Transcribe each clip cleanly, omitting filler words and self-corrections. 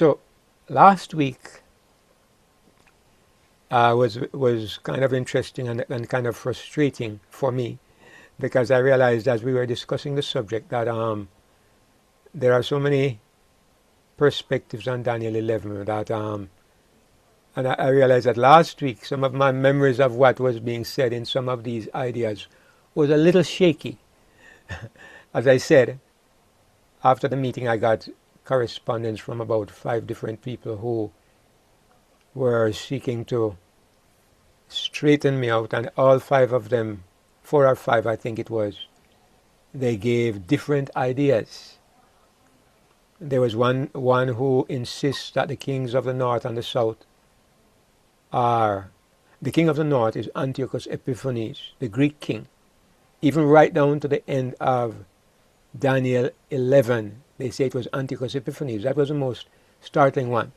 So last week was kind of interesting and kind of frustrating for me, because I realized as we were discussing the subject that there are so many perspectives on Daniel 11 that and I realized that last week some of my memories of what was being said in some of these ideas was a little shaky. As I said, after the meeting I got correspondence from about 5 different people who were seeking to straighten me out, and all 5 of them, 4 or 5 I think it was, they gave different ideas. There was one who insists that the kings of the north and the south are, the king of the north is Antiochus Epiphanes, the Greek king. Even right down to the end of Daniel 11, they say it was Antiochus Epiphanes. That was the most startling one.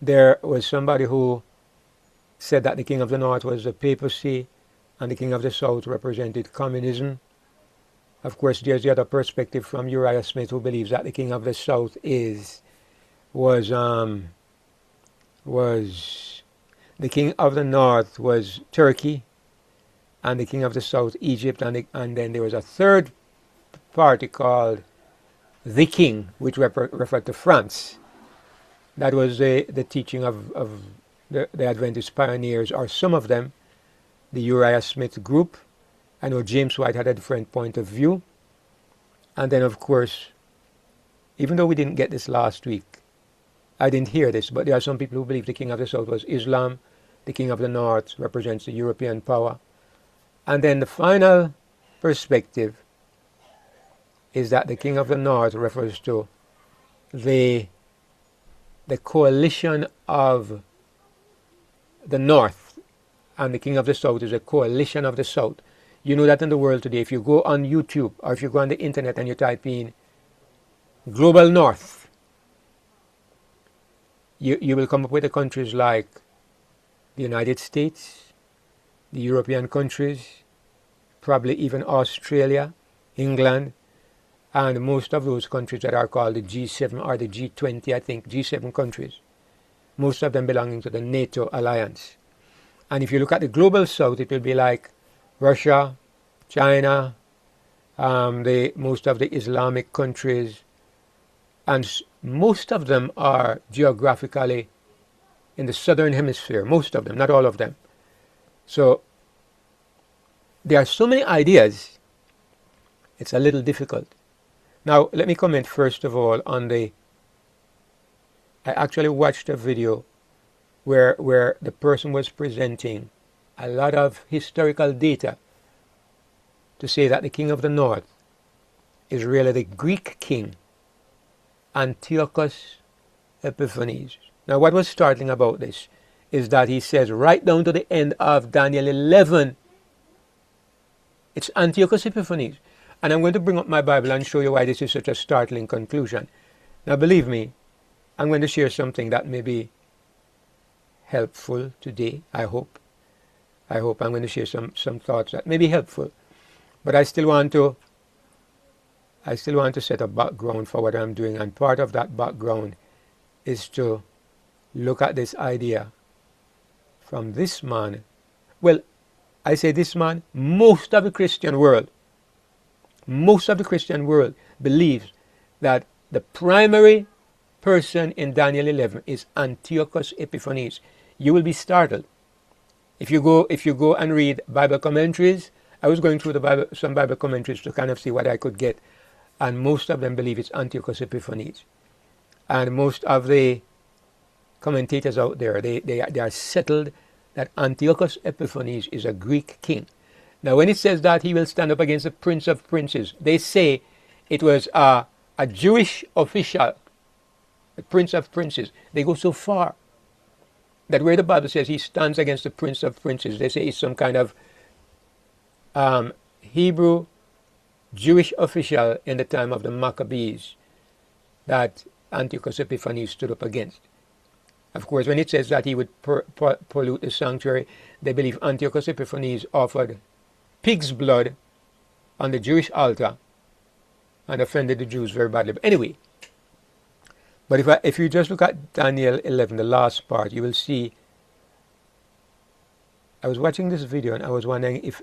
There was somebody who said that the king of the north was the papacy and the king of the south represented communism. Of course, there's the other perspective from Uriah Smith, who believes that the king of the south was the king of the north was Turkey, and the king of the south Egypt, and then there was a third party called the king, which referred to France. That was the teaching of the Adventist pioneers, or some of them, the Uriah Smith group. I know James White had a different point of view. And then, of course, even though we didn't get this last week, I didn't hear this, but there are some people who believe the king of the south was Islam, the king of the north represents the European power. And then the final perspective is that the king of the north refers to the coalition of the north, and the king of the south is a coalition of the south. You know that in the world today, if you go on YouTube or if you go on the internet and you type in Global North, you will come up with the countries like the United States, the European countries, probably even Australia, England, and most of those countries that are called the G7 or the G20, I think, G7 countries, most of them belonging to the NATO alliance. And if you look at the global south, it will be like Russia, China, most of the Islamic countries, and most of them are geographically in the southern hemisphere, most of them, not all of them. So there are so many ideas, it's a little difficult. Now, let me comment first of all on I actually watched a video where the person was presenting a lot of historical data to say that the king of the north is really the Greek king, Antiochus Epiphanes. Now, what was startling about this is that he says right down to the end of Daniel 11, it's Antiochus Epiphanes. And I'm going to bring up my Bible and show you why this is such a startling conclusion. Now, believe me, I'm going to share something that may be helpful today, I hope. I'm going to share some thoughts that may be helpful. But I still want to set a background for what I'm doing, and part of that background is to look at this idea from this man. Well, I say this man, most of the Christian world believes that the primary person in Daniel 11 is Antiochus Epiphanes. You will be startled. If you go and read Bible commentaries, I was going through some Bible commentaries to kind of see what I could get, and most of them believe it's Antiochus Epiphanes. And most of the commentators out there, they are settled that Antiochus Epiphanes is a Greek king. Now, when it says that he will stand up against the Prince of Princes, they say it was a Jewish official, the Prince of Princes. They go so far that where the Bible says he stands against the Prince of Princes, they say it's some kind of Hebrew Jewish official in the time of the Maccabees that Antiochus Epiphanes stood up against. Of course, when it says that he would pollute the sanctuary, they believe Antiochus Epiphanes offered pig's blood on the Jewish altar and offended the Jews very badly. But anyway, But if you just look at Daniel 11, the last part, you will see. I was watching this video and I was wondering if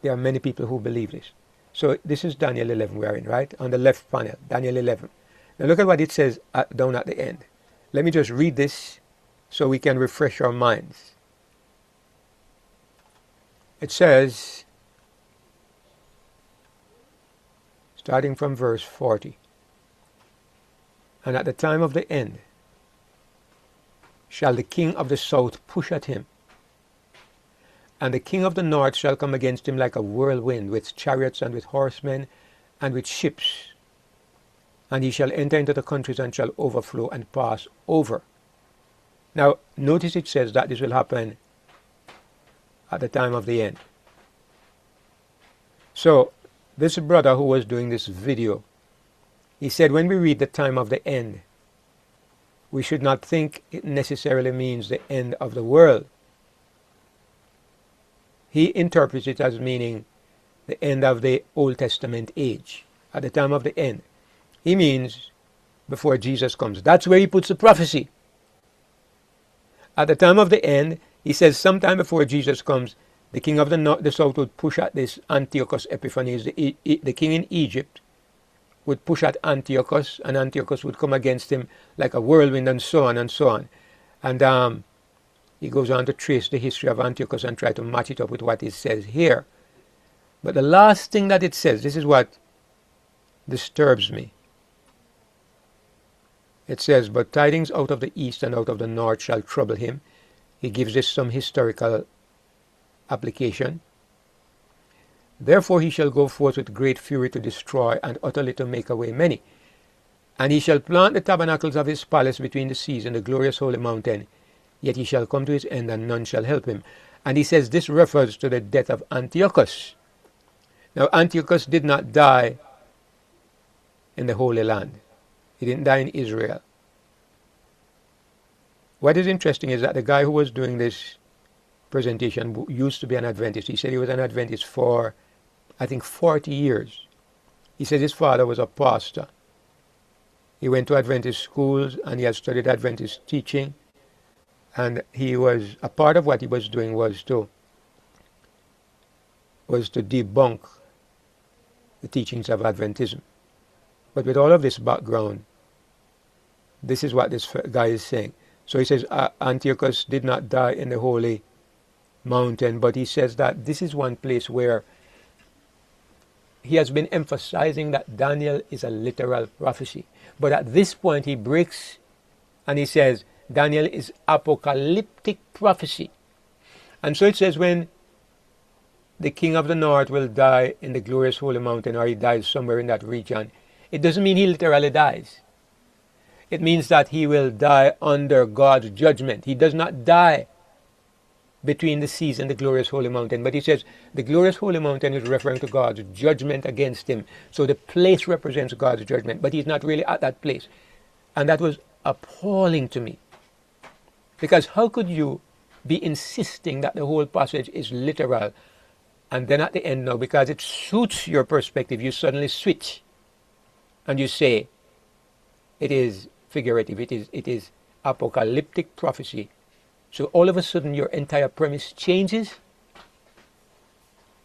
there are many people who believe this. So this is Daniel 11 we're in, right? On the left panel, Daniel 11. Now look at what it says down at the end. Let me just read this so we can refresh our minds. It says, starting from verse 40, and at the time of the end shall the king of the south push at him, and the king of the north shall come against him like a whirlwind, with chariots and with horsemen and with ships. And he shall enter into the countries and shall overflow and pass over. Now, notice it says that this will happen at the time of the end. So, this brother who was doing this video, he said when we read the time of the end, we should not think it necessarily means the end of the world. He interprets it as meaning the end of the Old Testament age, at the time of the end. He means before Jesus comes. That's where he puts the prophecy. At the time of the end, he says sometime before Jesus comes, the king of the south would push at this Antiochus Epiphanes, the king in Egypt, would push at Antiochus, and Antiochus would come against him like a whirlwind, and so on and so on. And he goes on to trace the history of Antiochus and try to match it up with what it says here. But the last thing that it says, this is what disturbs me. It says, but tidings out of the east and out of the north shall trouble him. He gives this some historical application. Therefore he shall go forth with great fury to destroy, and utterly to make away many. And he shall plant the tabernacles of his palace between the seas and the glorious holy mountain. Yet he shall come to his end, and none shall help him. And he says this refers to the death of Antiochus. Now Antiochus did not die in the Holy Land. He didn't die in Israel. What is interesting is that the guy who was doing this presentation used to be an Adventist. He said he was an Adventist for, I think, 40 years. He said his father was a pastor. He went to Adventist schools and he had studied Adventist teaching. And he was, a part of what he was doing was to debunk the teachings of Adventism. But with all of this background, this is what this guy is saying. So he says Antiochus did not die in the holy mountain, but he says that this is one place where he has been emphasizing that Daniel is a literal prophecy. But at this point he breaks and he says Daniel is apocalyptic prophecy. And so it says when the king of the north will die in the glorious holy mountain, or he dies somewhere in that region, it doesn't mean he literally dies. It means that he will die under God's judgment. He does not die between the seas and the glorious holy mountain. But he says the glorious holy mountain is referring to God's judgment against him. So the place represents God's judgment, but he's not really at that place. And that was appalling to me. Because how could you be insisting that the whole passage is literal, and then at the end now, because it suits your perspective, you suddenly switch and you say it is figurative, it is apocalyptic prophecy. So all of a sudden your entire premise changes.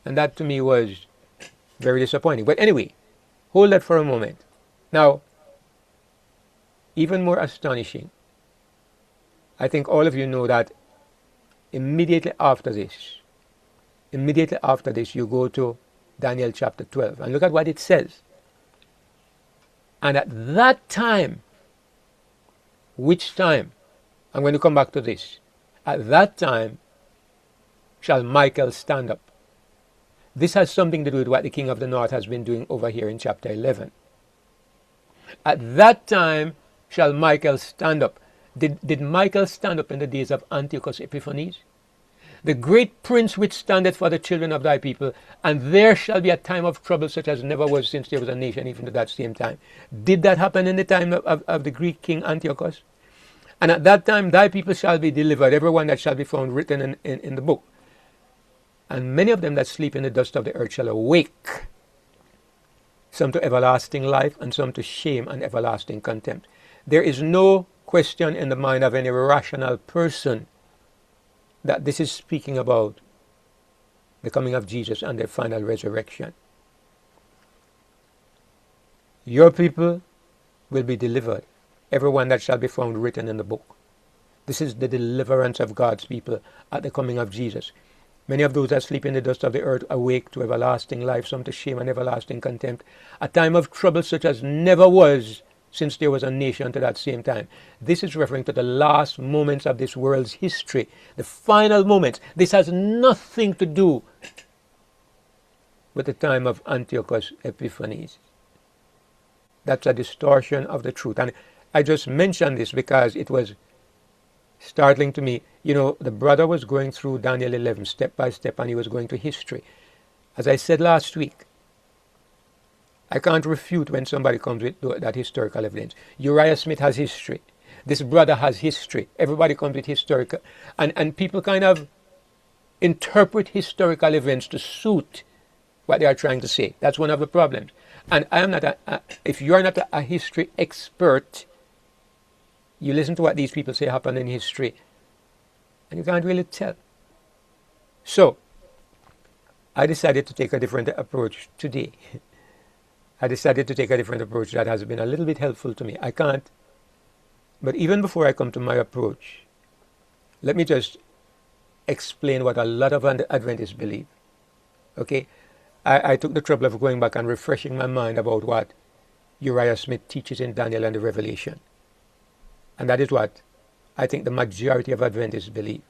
And that to me was very disappointing. But anyway, hold that for a moment. Now, even more astonishing, I think all of you know that immediately after this, you go to Daniel chapter 12. And look at what it says. And at that time, which time? I'm going to come back to this. At that time shall Michael stand up. This has something to do with what the king of the north has been doing over here in chapter 11. At that time shall Michael stand up. Did Michael stand up in the days of Antiochus Epiphanes? The great prince which standeth for the children of thy people, and there shall be a time of trouble such as never was since there was a nation even to that same time. Did that happen in the time of the Greek king Antiochus? And at that time thy people shall be delivered, everyone that shall be found written in the book. And many of them that sleep in the dust of the earth shall awake, some to everlasting life, and some to shame and everlasting contempt. There is no question in the mind of any rational person that this is speaking about the coming of Jesus and the final resurrection. Your people will be delivered, everyone that shall be found written in the book. This is the deliverance of God's people at the coming of Jesus. Many of those that sleep in the dust of the earth awake to everlasting life, some to shame and everlasting contempt. A time of trouble such as never was since there was a nation to that same time. This is referring to the last moments of this world's history, the final moments. This has nothing to do with the time of Antiochus Epiphanes. That's a distortion of the truth. And I just mentioned this because it was startling to me. You know, the brother was going through Daniel 11 step by step, and he was going to history. As I said last week, I can't refute when somebody comes with that historical evidence. Uriah Smith has history. This brother has history. Everybody comes with historical. And people kind of interpret historical events to suit what they are trying to say. That's one of the problems. And I am not if you're not a history expert, you listen to what these people say happened in history, and you can't really tell. So, I decided to take a different approach today. I decided to take a different approach that has been a little bit helpful to me. I can't, but even before I come to my approach, let me just explain what a lot of Adventists believe. Okay? I took the trouble of going back and refreshing my mind about what Uriah Smith teaches in Daniel and the Revelation. And that is what I think the majority of Adventists believe.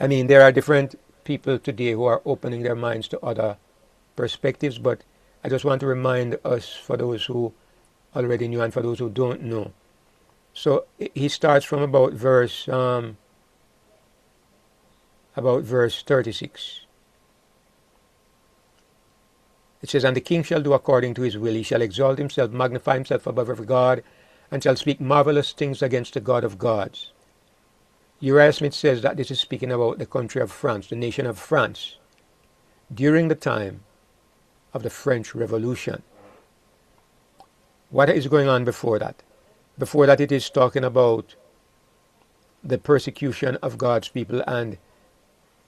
I mean, there are different people today who are opening their minds to other perspectives, but I just want to remind us, for those who already knew and for those who don't know. So he starts from about verse 36. It says, "And the king shall do according to his will. He shall exalt himself, magnify himself above every god, and shall speak marvelous things against the God of gods." Uriah Smith says that this is speaking about the country of France, the nation of France, during the time of the French Revolution. What is going on before that? Before that, it is talking about the persecution of God's people, and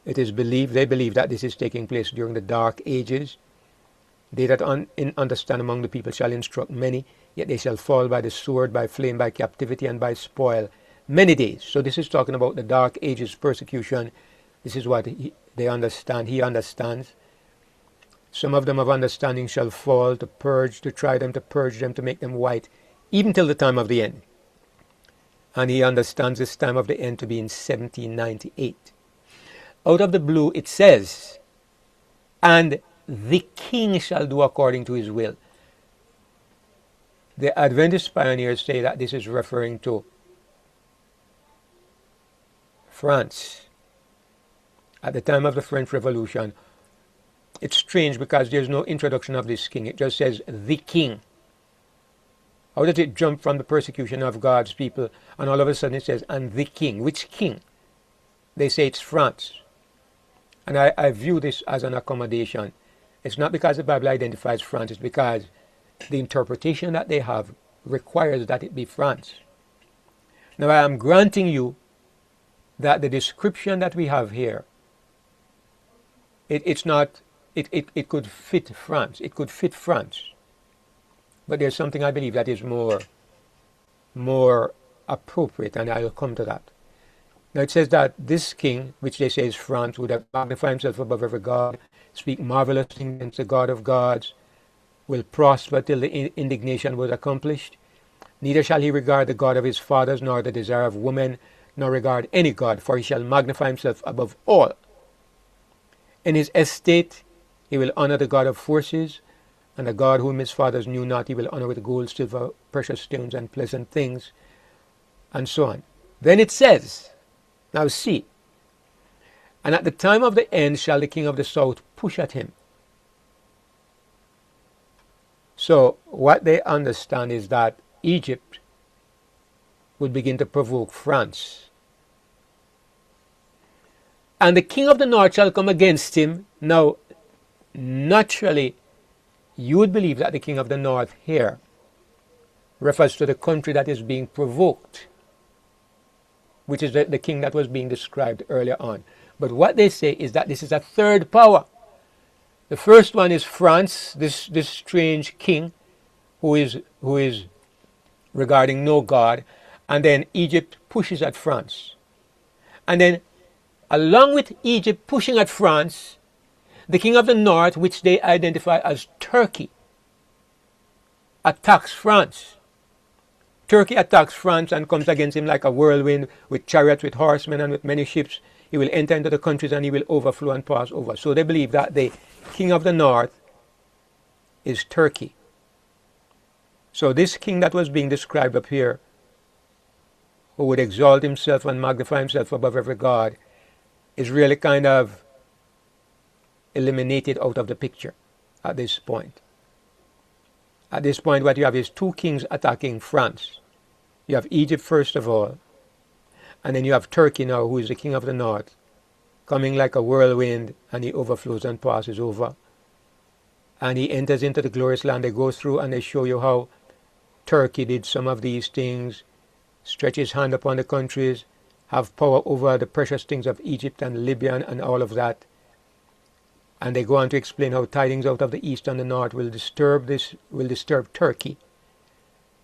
it is they believe that this is taking place during the Dark Ages. They that understand among the people shall instruct many, yet they shall fall by the sword, by flame, by captivity, and by spoil many days. So this is talking about the Dark Ages persecution. This is what they understand. He understands. Some of them of understanding shall fall, to purge, to try them, to purge them, to make them white, even till the time of the end. And he understands this time of the end to be in 1798. Out of the blue, it says, "And the king shall do according to his will." The Adventist pioneers say that this is referring to France at the time of the French Revolution. It's strange because there's no introduction of this king. It just says the king. How does it jump from the persecution of God's people and all of a sudden it says, "and the king"? Which king? They say it's France. And I view this as an accommodation. It's not because the Bible identifies France, it's because the interpretation that they have requires that it be France. Now I am granting you that the description that we have here, it could fit France. It could fit France. But there's something I believe that is more appropriate, and I'll come to that. Now it says that this king, which they say is France, would have magnified himself above every god, speak marvelous things against the God of gods, will prosper till the indignation was accomplished. Neither shall he regard the God of his fathers, nor the desire of women, nor regard any god, for he shall magnify himself above all. In his estate he will honor the God of forces, and the God whom his fathers knew not he will honor with gold, silver, precious stones, and pleasant things, and so on. Then it says, now see, "And at the time of the end shall the king of the south push at him." So what they understand is that Egypt would begin to provoke France. "And the king of the north shall come against him." Now, naturally, you would believe that the king of the north here refers to the country that is being provoked, which is the king that was being described earlier on. But what they say is that this is a third power. The first one is France, this strange king who is regarding no God, and then Egypt pushes at France. And then along with Egypt pushing at France, the king of the north, which they identify as Turkey, attacks France. Turkey attacks France and comes against him like a whirlwind with chariots, with horsemen, and with many ships. He will enter into the countries and he will overflow and pass over. So they believe that the king of the north is Turkey. So this king that was being described up here, who would exalt himself and magnify himself above every god, is really kind of eliminated out of the picture at this point. At this point, what you have is two kings attacking France. You have Egypt first of all, and then you have Turkey now, who is the king of the north, coming like a whirlwind, and he overflows and passes over. And he enters into the glorious land. They go through and they show you how Turkey did some of these things, stretch his hand upon the countries, have power over the precious things of Egypt and Libya and all of that. And they go on to explain how tidings out of the east and the north will disturb Turkey,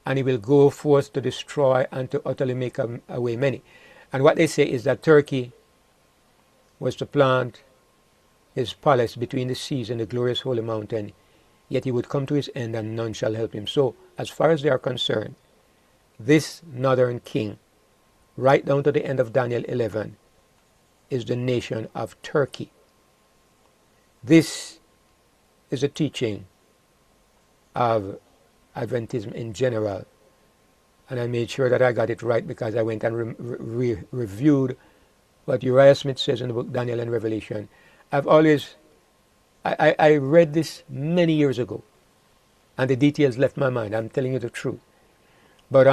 and he will go forth to destroy and to utterly make away many. And what they say is that Turkey was to plant his palace between the seas and the glorious holy mountain, yet he would come to his end and none shall help him. So, as far as they are concerned, this northern king, right down to the end of Daniel 11, is the nation of Turkey. This is a teaching of Adventism in general, and I made sure that I got it right because I went and reviewed what Uriah Smith says in the book Daniel and Revelation. I read this many years ago, and the details left my mind. I'm telling you the truth. But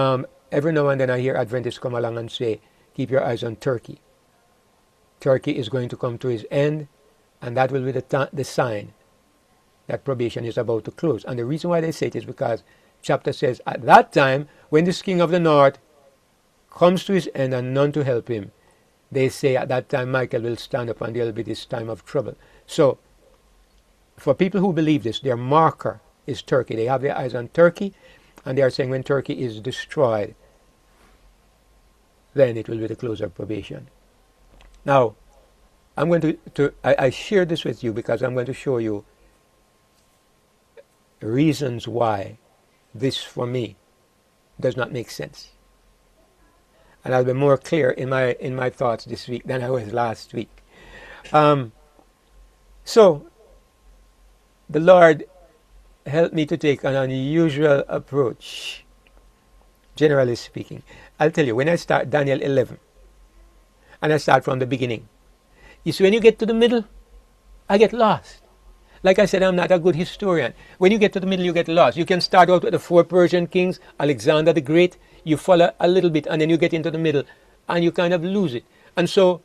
every now and then I hear Adventists come along and say, keep your eyes on Turkey. Turkey is going to come to his end, and that will be the sign that probation is about to close. And the reason why they say it is because chapter says, at that time, when this king of the north comes to his end and none to help him, they say at that time Michael will stand up and there will be this time of trouble. So, for people who believe this, their marker is Turkey. They have their eyes on Turkey, and they are saying when Turkey is destroyed, then it will be the close of probation. Now, I'm going I share this with you because I'm going to show you reasons why this, for me, does not make sense. And I'll be more clear in my thoughts this week than I was last week. So, the Lord helped me to take an unusual approach, generally speaking. I'll tell you, when I start Daniel 11, and I start from the beginning, you see, when you get to the middle, I get lost. Like I said, I'm not a good historian. When you get to the middle, you get lost. You can start out with the 4 Persian kings, Alexander the Great. You follow a little bit, and then you get into the middle, and you kind of lose it. And so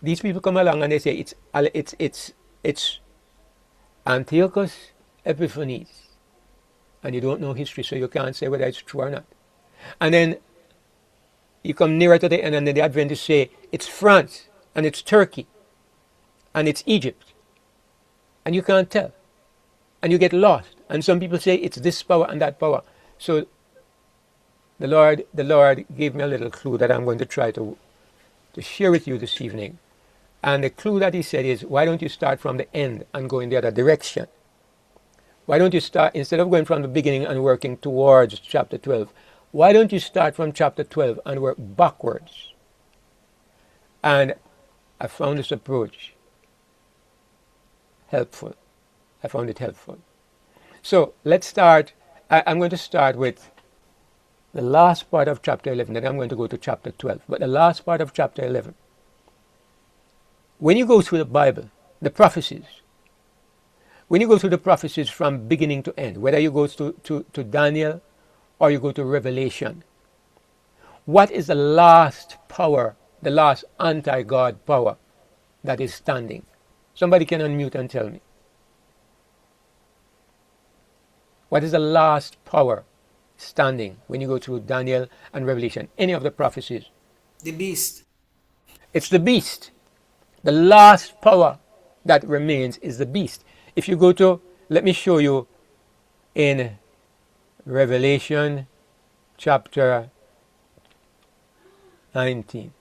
these people come along and they say it's Antiochus Epiphanes, and you don't know history, so you can't say whether it's true or not. And then you come nearer to the end, and then the Adventists say it's France, and it's Turkey, and it's Egypt, and you can't tell, and you get lost. And some people say it's this power and that power. So the Lord gave me a little clue that I'm going to try to share with you this evening. And the clue that he said is, why don't you start from the end and go in the other direction? Why don't you start, instead of going from the beginning and working towards chapter 12, why don't you start from chapter 12 and work backwards? And I found this approach helpful. I found it helpful. So let's start. I'm going to start with the last part of chapter 11, then I'm going to go to chapter 12. But the last part of chapter 11, when you go through the Bible, the prophecies, when you go through the prophecies from beginning to end, whether you go to Daniel or you go to Revelation, what is the last power, the last anti-God power that is standing? Somebody can unmute and tell me. What is the last power standing when you go through Daniel and Revelation, any of the prophecies? The beast. It's the beast. The last power that remains is the beast. If you go to, let me show you in Revelation chapter 19.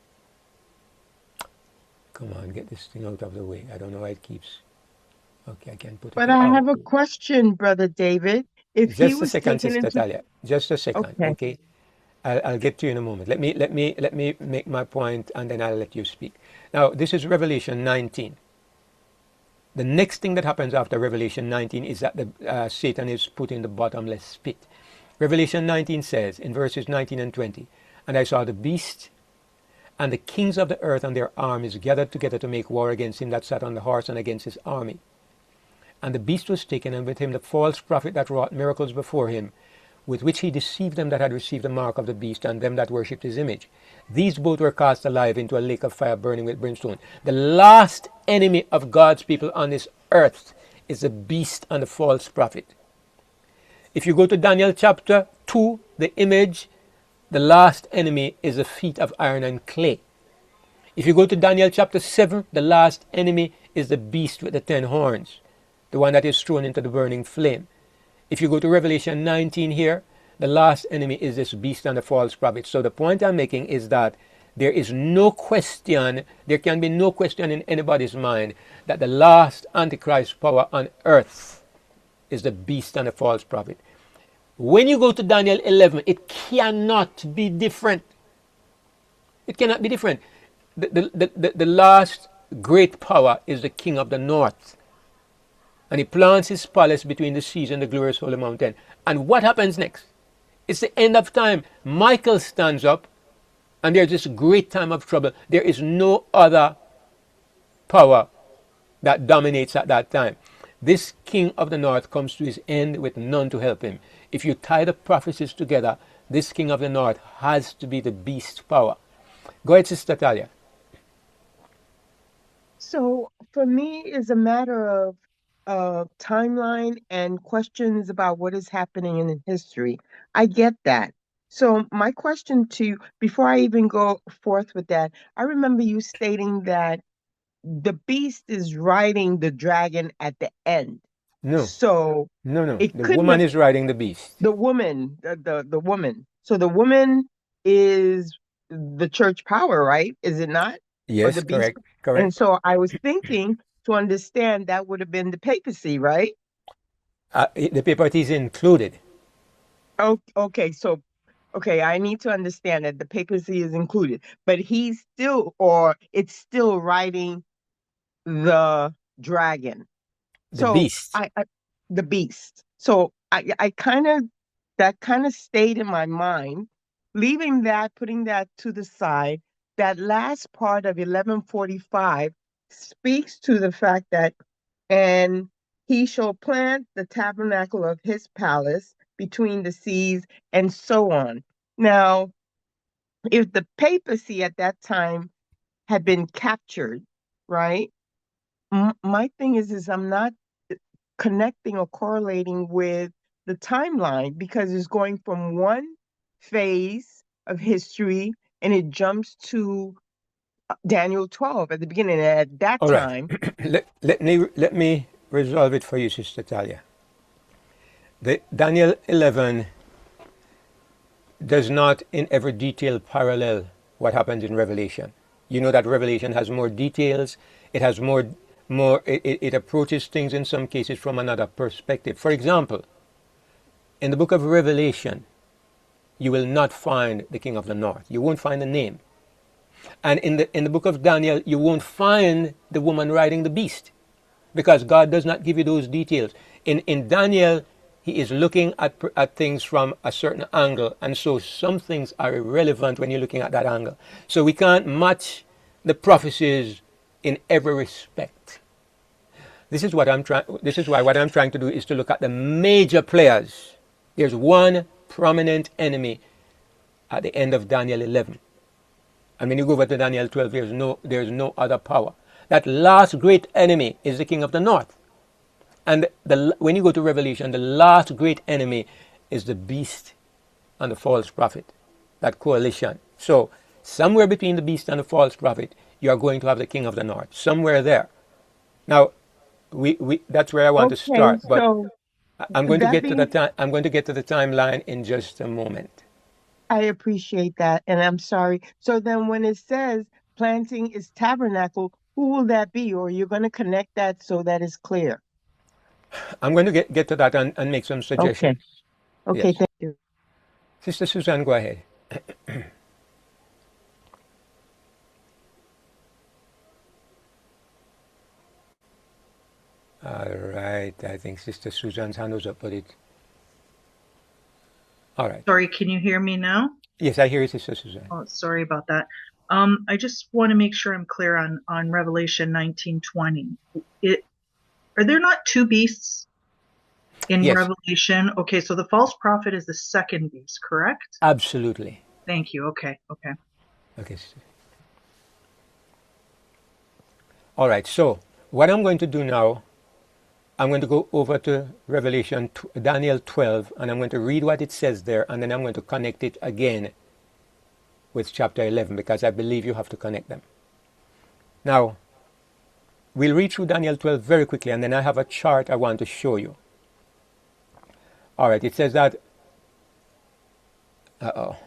Come on, get this thing out of the way. I don't know why it keeps. Okay, I can put it But here. I Oh, have a question, Brother David. If he just a was second, taken Sister into, Talia. Just a second, okay, okay? I'll get to you in a moment. Let me make my point, and then I'll let you speak. Now, this is Revelation 19. The next thing that happens after Revelation 19 is that Satan is put in the bottomless pit. Revelation 19 says in verses 19 and 20, "And I saw the beast and the kings of the earth and their armies gathered together to make war against him that sat on the horse and against his army. And the beast was taken, and with him the false prophet that wrought miracles before him, with which he deceived them that had received the mark of the beast and them that worshipped his image. These both were cast alive into a lake of fire burning with brimstone." The last enemy of God's people on this earth is the beast and the false prophet. If you go to Daniel chapter 2, the image, the last enemy is the feet of iron and clay. If you go to Daniel chapter 7, the last enemy is the beast with the 10 horns, the one that is thrown into the burning flame. If you go to Revelation 19 here, the last enemy is this beast and the false prophet. So the point I'm making is that there is no question, there can be no question in anybody's mind that the last Antichrist power on earth is the beast and the false prophet. When you go to Daniel 11, it cannot be different. It cannot be different. The last great power is the king of the north. And he plants his palace between the seas and the glorious holy mountain. And what happens next? It's the end of time. Michael stands up, and there's this great time of trouble. There is no other power that dominates at that time. This king of the north comes to his end with none to help him. If you tie the prophecies together, this king of the north has to be the beast power. Go ahead, Sister Talia. so for me, it's a matter of timeline and questions about what is happening in history. I get that. So my question to you, before I even go forth with that, I remember you stating that the beast is riding the dragon at the end. No, So no. it The couldn't woman have is riding the beast. the woman, the woman. So the woman is the church power, right? Is it not? Or Yes, the beast? correct, And correct. so I was thinking to understand that would have been the papacy, right? The paper is included. Oh, okay. So, okay, I need to understand that the papacy is included, but he's still, or it's still riding the dragon. The So beast. I the beast. So I kind of that kind of stayed in my mind. Leaving that, putting that to the side, that last part of 1145 speaks to the fact that, and he shall plant the tabernacle of his palace between the seas, and so on. Now, if the papacy at that time had been captured, right? My thing is I'm not connecting or correlating with the timeline because it's going from one phase of history and it jumps to Daniel 12 at the beginning. And at that All right. time, let me resolve it for you, Sister Talia. The Daniel 11 does not in every detail parallel what happens in Revelation. You know that Revelation has more details. It has more. It approaches things in some cases from another perspective. For example, in the book of Revelation, you will not find the king of the north. You won't find the name. And in the book of Daniel, you won't find the woman riding the beast, because God does not give you those details. In Daniel, he is looking at things from a certain angle, and so some things are irrelevant when you're looking at that angle. So we can't match the prophecies in every respect. This is why what I'm trying to do is to look at the major players. There's one prominent enemy at the end of Daniel 11. And when you go over to Daniel 12, there's no other power. That last great enemy is the king of the north. And when you go to Revelation, the last great enemy is the beast and the false prophet, that coalition. So somewhere between the beast and the false prophet, you are going to have the king of the north. Somewhere there. Now, that's where I want to Okay, start. But so I'm going to that get to the being, time. I'm going to get to the timeline in just a moment. I appreciate that, and I'm sorry. So then when it says planting is tabernacle, who will that be? Or you're going to connect that so that is clear? I'm going to get to that and make some Okay. suggestions. Okay, Yes. thank you. Sister Suzanne, go ahead. All right. I think Sister Suzanne's hand was up, but it. All right. Sorry, can you hear me now? Yes, I hear you, Sister Suzanne. Oh, sorry about that. I just want to make sure I'm clear on Revelation 19:20. It Are there not two beasts in Yes, Revelation? Okay, so the false prophet is the second beast, correct? absolutely. Thank you. Okay, okay. Okay. All right. So what I'm going to do now, I'm going to go over to Daniel 12, and I'm going to read what it says there, and then I'm going to connect it again with chapter 11 because I believe you have to connect them. Now, we'll read through Daniel 12 very quickly, and then I have a chart I want to show you. All right. It says that.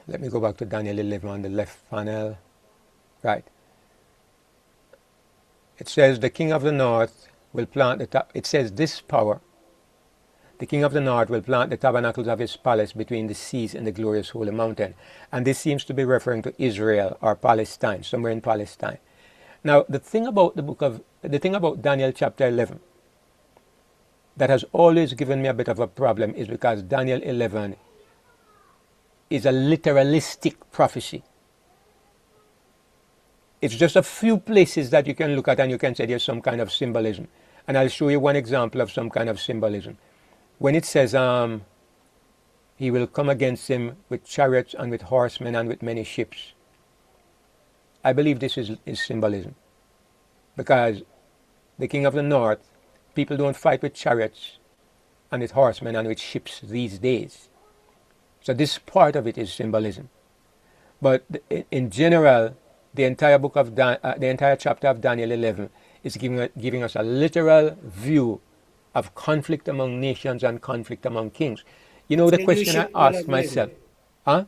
Let me go back to Daniel 11 on the left panel. Right. It says the king of the north will plant it says this power. The king of the north will plant the tabernacles of his palace between the seas and the glorious holy mountain. And this seems to be referring to Israel or Palestine, somewhere in Palestine. Now, the thing about Daniel chapter 11 that has always given me a bit of a problem is because Daniel 11 is a literalistic prophecy. It's just a few places that you can look at and you can say there's some kind of symbolism. And I'll show you one example of some kind of symbolism. When it says he will come against him with chariots and with horsemen and with many ships, I believe this is symbolism. Because the king of the north, people don't fight with chariots and with horsemen and with ships these days. So this part of it is symbolism. But in general, the entire the entire chapter of Daniel 11 is giving us a literal view of conflict among nations and conflict among kings. You know the Still use question I ship, Brother asked Glenn. myself, huh?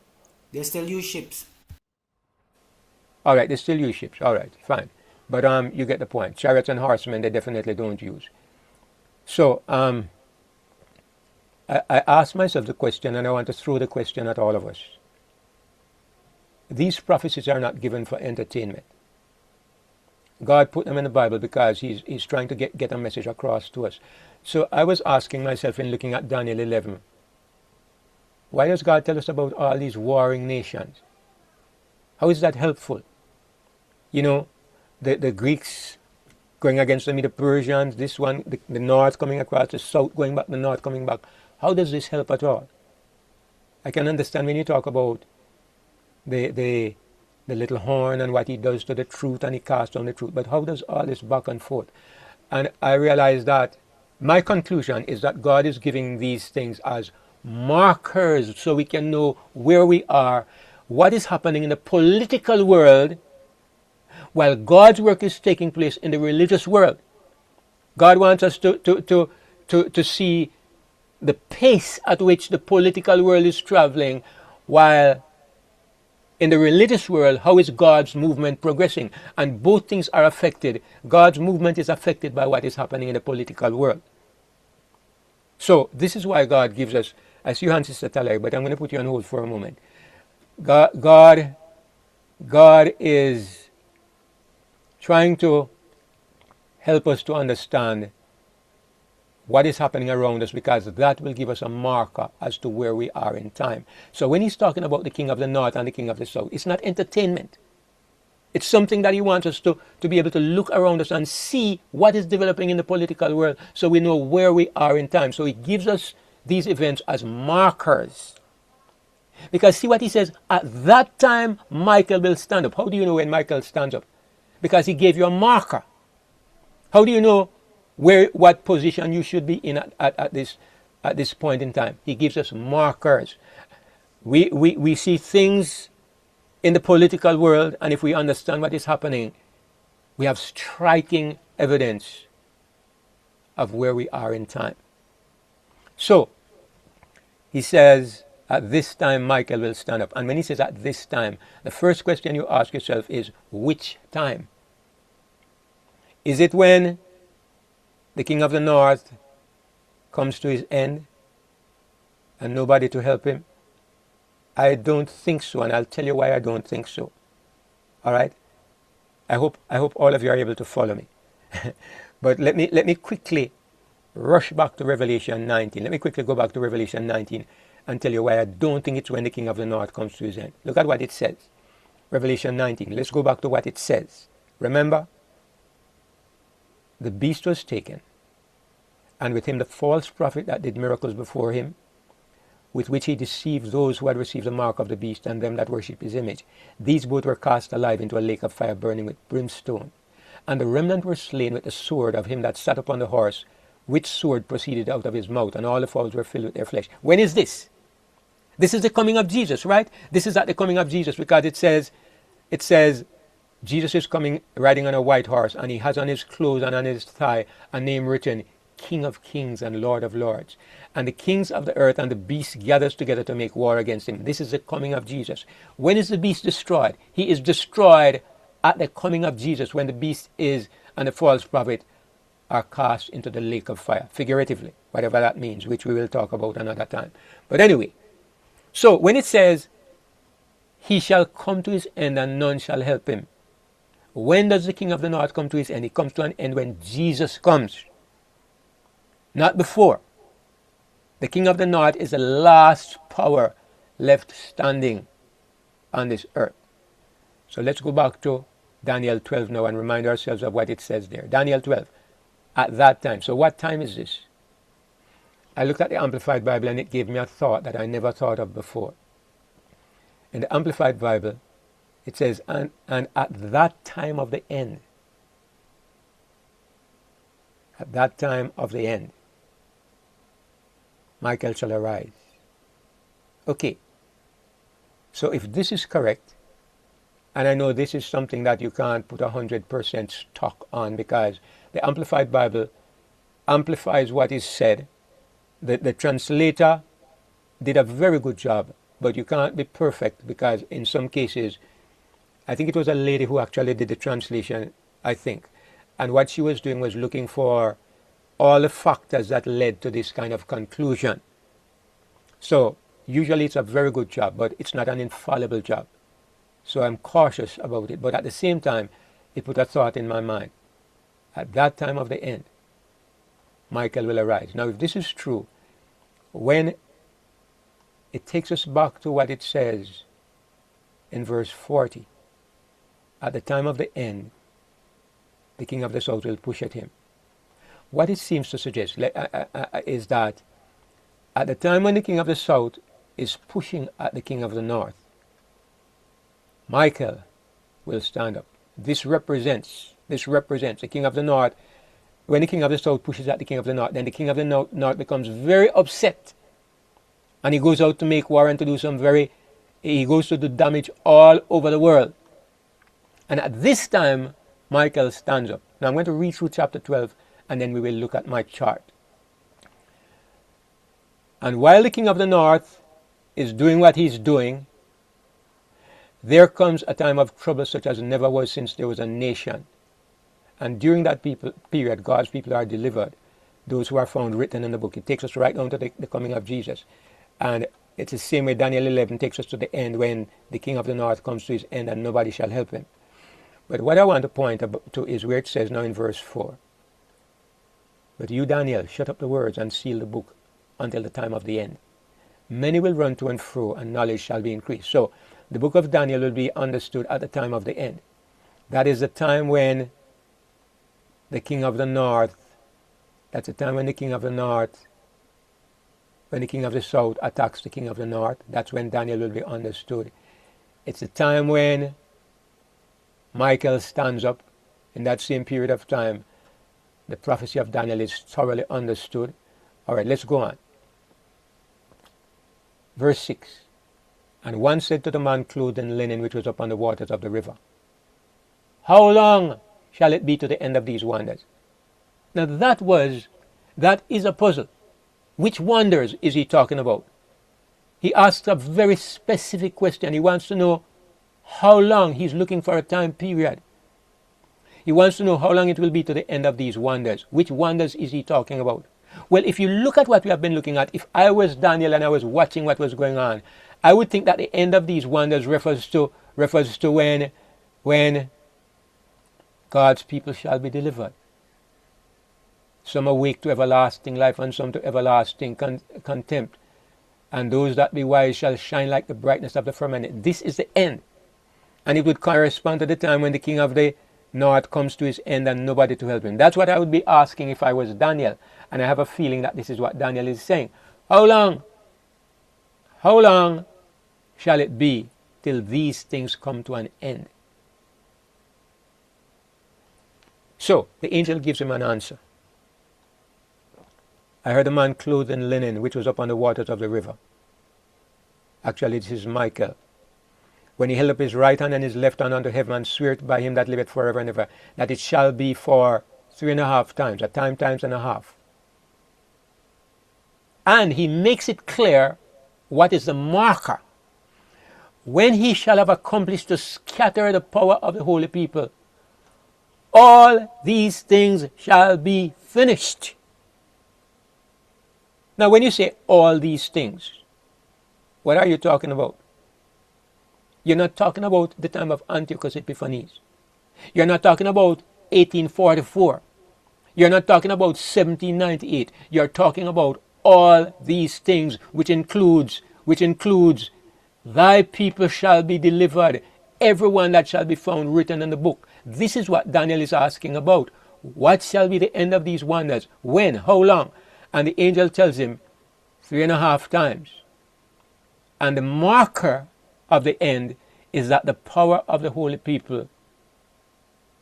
They still use ships. All right, they still use ships. All right, fine. But you get the point. Chariots and horsemen, they definitely don't use. So I asked myself the question, and I want to throw the question at all of us. These prophecies are not given for entertainment. God put them in the Bible because he's trying to get a message across to us. So I was asking myself in looking at Daniel 11, why does God tell us about all these warring nations? How is that helpful? You know, the Greeks going against the Persians, this one, the north coming across, the south going back, the north coming back. How does this help at all? I can understand when you talk about the little horn and what he does to the truth and he casts down the truth. But how does all this back and forth? And I realize that my conclusion is that God is giving these things as markers so we can know where we are, what is happening in the political world, while God's work is taking place in the religious world. God wants us to see the pace at which the political world is traveling, while in the religious world, how is God's movement progressing? And both things are affected. God's movement is affected by what is happening in the political world. So this is why God gives us, I see you hand, Sister Talay, but I'm going to put you on hold for a moment. God is trying to help us to understand what is happening around us, because that will give us a marker as to where we are in time. So when he's talking about the king of the north and the king of the south, it's not entertainment. It's something that he wants us to be able to look around us and see what is developing in the political world so we know where we are in time. So he gives us these events as markers. Because see what he says, at that time Michael will stand up. How do you know when Michael stands up? Because he gave you a marker. How do you know what position you should be in at this point in time? He gives us markers. We see things in the political world, and if we understand what is happening, we have striking evidence of where we are in time. So, he says, at this time Michael will stand up. And when he says at this time, the first question you ask yourself is, which time? Is it when the king of the north comes to his end and nobody to help him? I don't think so, and I'll tell you why I don't think so. All right? I hope all of you are able to follow me. But let me quickly rush back to Revelation 19. Let me quickly go back to Revelation 19 and tell you why I don't think it's when the king of the north comes to his end. Look at what it says. Revelation 19. Let's go back to what it says. Remember, the beast was taken, and with him the false prophet that did miracles before him, with which he deceived those who had received the mark of the beast and them that worship his image. These both were cast alive into a lake of fire burning with brimstone. And the remnant were slain with the sword of him that sat upon the horse, which sword proceeded out of his mouth, and all the fowls were filled with their flesh. When is this? This is the coming of Jesus, right? This is at the coming of Jesus, because it says Jesus is coming riding on a white horse, and he has on his clothes and on his thigh a name written, King of Kings and Lord of Lords. And the kings of the earth and the beast gathers together to make war against him. This is the coming of Jesus. When is the beast destroyed? He is destroyed at the coming of Jesus, when the beast is and the false prophet are cast into the lake of fire, figuratively, whatever that means, which we will talk about another time. But anyway, so when it says, he shall come to his end and none shall help him, when does the king of the north come to his end? He comes to an end when Jesus comes, not before. The king of the north is the last power left standing on this earth. So let's go back to Daniel 12 now and remind ourselves of what it says there. Daniel 12, at that time. So what time is this? I looked at the Amplified Bible and it gave me a thought that I never thought of before. In the Amplified Bible, it says, and at that time of the end, at that time of the end, Michael shall arise. Okay, so if this is correct, and I know this is something that you can't put 100% stock on, because the Amplified Bible amplifies what is said. The translator did a very good job, but you can't be perfect, because in some cases, I think it was a lady who actually did the translation, I think. And what she was doing was looking for all the factors that led to this kind of conclusion. So usually it's a very good job, but it's not an infallible job. So I'm cautious about it. But at the same time, it put a thought in my mind. At that time of the end, Michael will arise. Now, if this is true, when it takes us back to what it says in verse 40, at the time of the end, the king of the south will push at him. What it seems to suggest is that at the time when the king of the south is pushing at the king of the north, Michael will stand up. This represents the king of the north. When the king of the south pushes at the king of the north, then the king of the north becomes very upset. And he goes out to make war and to do he goes to do damage all over the world. And at this time, Michael stands up. Now I'm going to read through chapter 12, and then we will look at my chart. And while the king of the north is doing what he's doing, there comes a time of trouble such as never was since there was a nation. And during that period, God's people are delivered, those who are found written in the book. It takes us right down to the coming of Jesus. And it's the same way Daniel 11 takes us to the end, when the king of the north comes to his end and nobody shall help him. But what I want to point to is where it says now in verse 4. But you, Daniel, shut up the words and seal the book until the time of the end. Many will run to and fro, and knowledge shall be increased. So the book of Daniel will be understood at the time of the end. That is the time when the king of the north, that's the time when the king of the north, when the king of the south attacks the king of the north. That's when Daniel will be understood. It's the time when Michael stands up. In that same period of time, the prophecy of Daniel is thoroughly understood. All right, let's go on. Verse 6. And one said to the man clothed in linen which was upon the waters of the river, How long shall it be to the end of these wonders? Now that is a puzzle. Which wonders is he talking about? He asks a very specific question. He wants to know how long. He's looking for a time period. He wants to know how long it will be to the end of these wonders. Which wonders is he talking about? Well, if you look at what we have been looking at, if I was Daniel and I was watching what was going on, I would think that the end of these wonders refers to when God's people shall be delivered. Some awake to everlasting life, and some to everlasting contempt. And those that be wise shall shine like the brightness of the firmament. This is the end. And it would correspond to the time when the king of the north comes to his end and nobody to help him. That's what I would be asking if I was Daniel. And I have a feeling that this is what Daniel is saying. How long shall it be till these things come to an end? So the angel gives him an answer. I heard a man clothed in linen, which was upon the waters of the river. Actually, this is Michael. When he held up his right hand and his left hand unto heaven, and swore by him that liveth forever and ever, that it shall be for 3.5 times, a times and a half. And he makes it clear what is the marker. When he shall have accomplished to scatter the power of the holy people, all these things shall be finished. Now, when you say all these things, what are you talking about? You're not talking about the time of Antiochus Epiphanes. You're not talking about 1844. You're not talking about 1798. You're talking about all these things, which includes, thy people shall be delivered, everyone that shall be found written in the book. This is what Daniel is asking about. What shall be the end of these wonders? When? How long? And the angel tells him 3.5 times. And the marker of the end is that the power of the holy people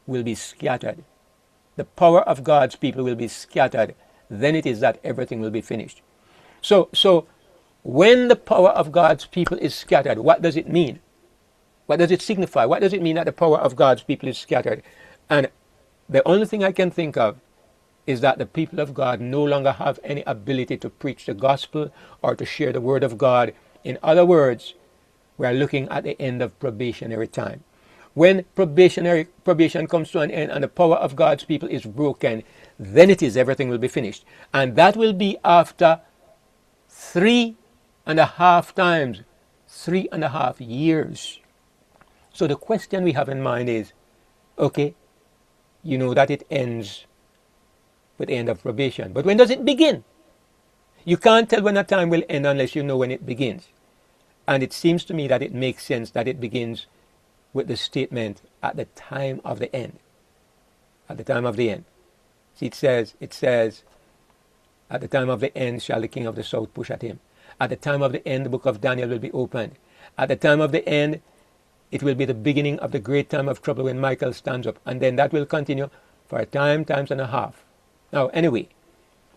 will be scattered. The power of God's people will be scattered. Then it is that everything will be finished. So when the power of God's people is scattered, what does it mean? What does it signify? What does it mean that the power of God's people is scattered? And the only thing I can think of is that the people of God no longer have any ability to preach the gospel or to share the word of God. In other words, we are looking at the end of probationary time. When probation comes to an end and the power of God's people is broken, then it is everything will be finished. And that will be after 3.5 times, 3.5 years. So the question we have in mind is, okay, you know that it ends with the end of probation. But when does it begin? You can't tell when a time will end unless you know when it begins. And it seems to me that it makes sense that it begins with the statement, at the time of the end. At the time of the end. See, it says, at the time of the end shall the king of the south push at him. At the time of the end, the book of Daniel will be opened. At the time of the end, it will be the beginning of the great time of trouble when Michael stands up. And then that will continue for a times and a half. Now, anyway,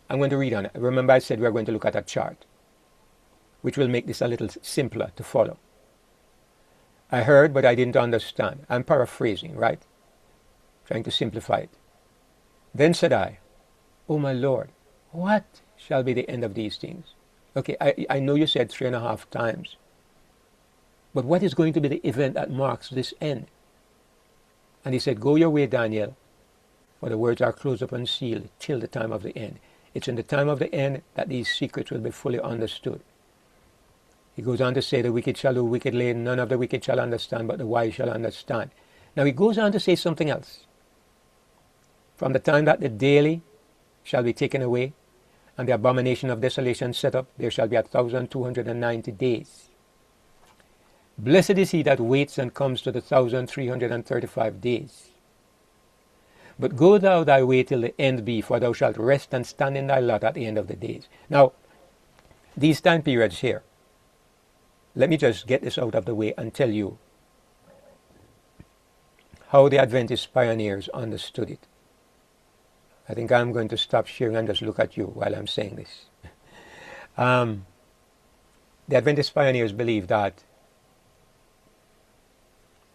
I'm going to read on it. Remember I said we are going to look at a chart, which will make this a little simpler to follow. I heard, but I didn't understand. I'm paraphrasing, right? Trying to simplify it. Then said I, O my Lord, what shall be the end of these things? Okay, I know you said 3.5 times. But what is going to be the event that marks this end? And he said, go your way, Daniel, for the words are closed up and sealed till the time of the end. It's in the time of the end that these secrets will be fully understood. He goes on to say, the wicked shall do wickedly, none of the wicked shall understand, but the wise shall understand. Now he goes on to say something else. From the time that the daily shall be taken away, and the abomination of desolation set up, there shall be 1,290 days. Blessed is he that waits and comes to the 1,335 days. But go thou thy way till the end be, for thou shalt rest and stand in thy lot at the end of the days. Now, these time periods here, let me just get this out of the way and tell you how the Adventist pioneers understood it. I think I'm going to stop sharing and just look at you while I'm saying this. The Adventist pioneers believe that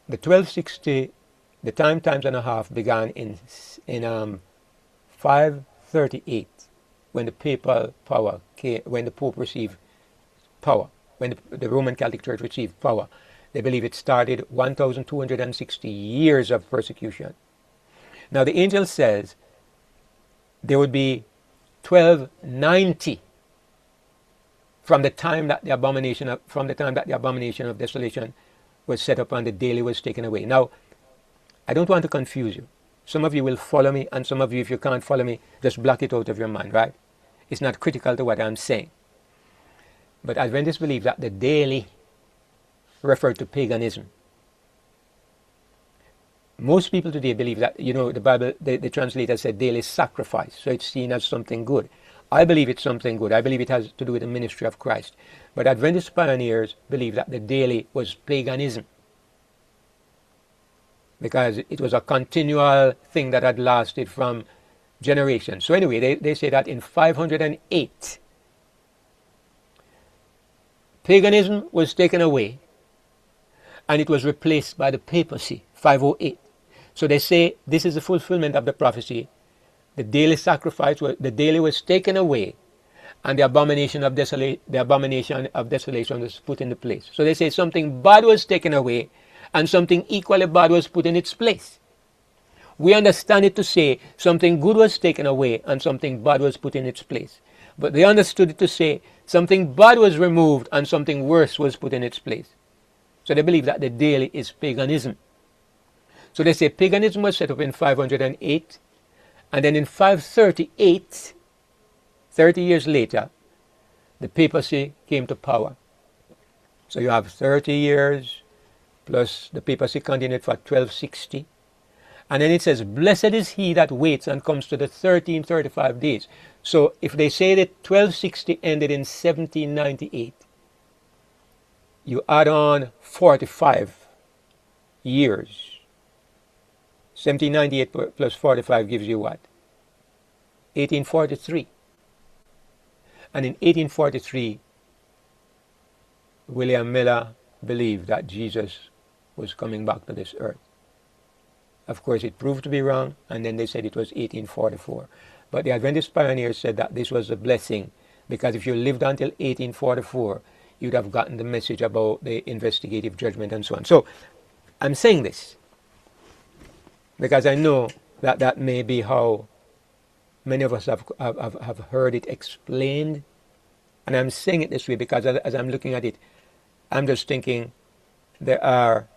the 1260, the times and a half began in 538, when the papal power came, when the Pope received power, when the Roman Catholic Church received power. They believe it started 1,260 years of persecution. Now the angel says there would be 1290 from the time that the abomination of desolation was set up and the daily was taken away. Now, I don't want to confuse you. Some of you will follow me, and some of you, if you can't follow me, just block it out of your mind, right? It's not critical to what I'm saying. But Adventists believe that the daily referred to paganism. Most people today believe that, the Bible, the translator said daily sacrifice, so it's seen as something good. I believe it's something good. I believe it has to do with the ministry of Christ. But Adventist pioneers believe that the daily was paganism, because it was a continual thing that had lasted from generations. So anyway, they say that in 508, paganism was taken away and it was replaced by the papacy, 508. So they say this is the fulfillment of the prophecy. The daily sacrifice, the daily was taken away, and the abomination of desolation was put into place. So they say something bad was taken away, and something equally bad was put in its place. We understand it to say something good was taken away and something bad was put in its place. But they understood it to say something bad was removed and something worse was put in its place. So they believe that the daily is paganism. So they say paganism was set up in 508, and then in 538, 30 years later, the papacy came to power. So you have 30 years, plus the papacy continued for 1260. And then it says, blessed is he that waits and comes to the 1335 days. So if they say that 1260 ended in 1798, you add on 45 years. 1798 plus 45 gives you what? 1843. And in 1843, William Miller believed that Jesus was coming back to this earth. Of course, it proved to be wrong, and then they said it was 1844. But the Adventist pioneers said that this was a blessing, because if you lived until 1844, you'd have gotten the message about the investigative judgment and so on. So I'm saying this because I know that that may be how many of us have heard it explained. And I'm saying it this way because as I'm looking at it, I'm just thinking there are...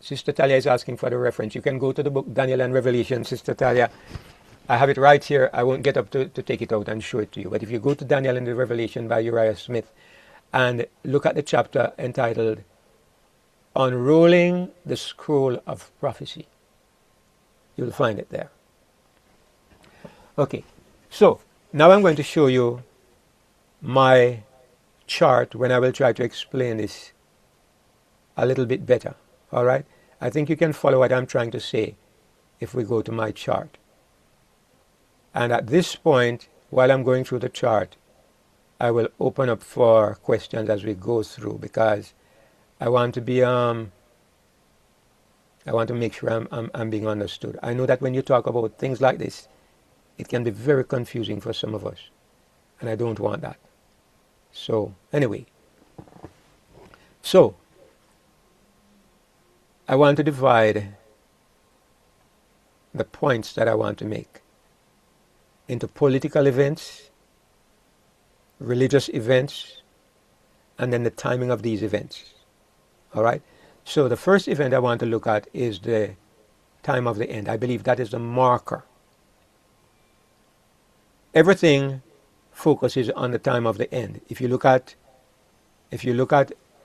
Sister Talia is asking for the reference. You can go to the book Daniel and Revelation, Sister Talia. I have it right here. I won't get up to take it out and show it to you. But if you go to Daniel and the Revelation by Uriah Smith and look at the chapter entitled Unrolling the Scroll of Prophecy, you'll find it there. Okay, so now I'm going to show you my chart when I will try to explain this a little bit better. All right? I think you can follow what I'm trying to say if we go to my chart. And at this point, while I'm going through the chart, I will open up for questions as we go through, because I want to be I want to make sure I'm being understood. I know that when you talk about things like this, it can be very confusing for some of us, and I don't want that. So anyway, so I want to divide the points that I want to make into political events, religious events, and then the timing of these events. All right? So the first event I want to look at is the time of the end. I believe that is the marker. Everything focuses on the time of the end. If you look at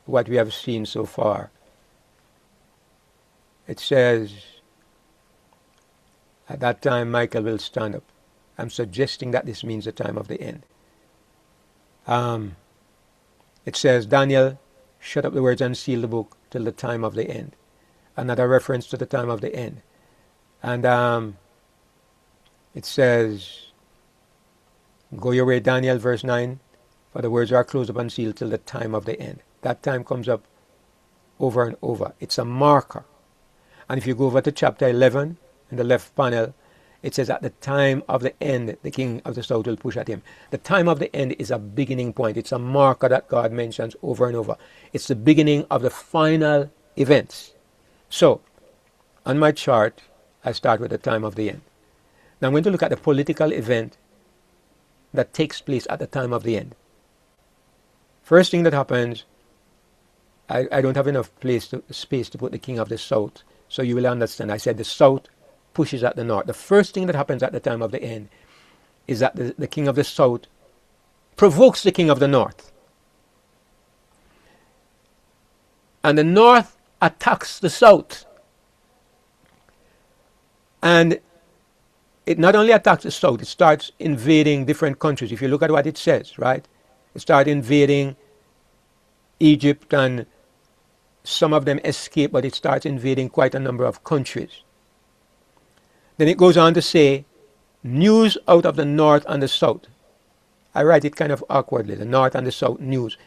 what we have seen so far, it says, at that time Michael will stand up. I'm suggesting that this means the time of the end. It says, Daniel, shut up the words and seal the book till the time of the end. Another reference to the time of the end. And it says, go your way, Daniel, verse 9, for the words are closed up and sealed till the time of the end. That time comes up over and over. It's a marker. And if you go over to chapter 11, in the left panel, it says, at the time of the end, the king of the south will push at him. The time of the end is a beginning point. It's a marker that God mentions over and over. It's the beginning of the final events. So, on my chart, I start with the time of the end. Now I'm going to look at the political event that takes place at the time of the end. First thing that happens, I don't have enough space to put the king of the south, so you will understand. I said the south pushes at the north. The first thing that happens at the time of the end is that the king of the south provokes the king of the north. And the north attacks the south. And it not only attacks the south, it starts invading different countries. If you look at what it says, right? It starts invading Egypt, and some of them escape, but it starts invading quite a number of countries. Then it goes on to say, news out of the north and the south. I write it kind of awkwardly, the north and the south news.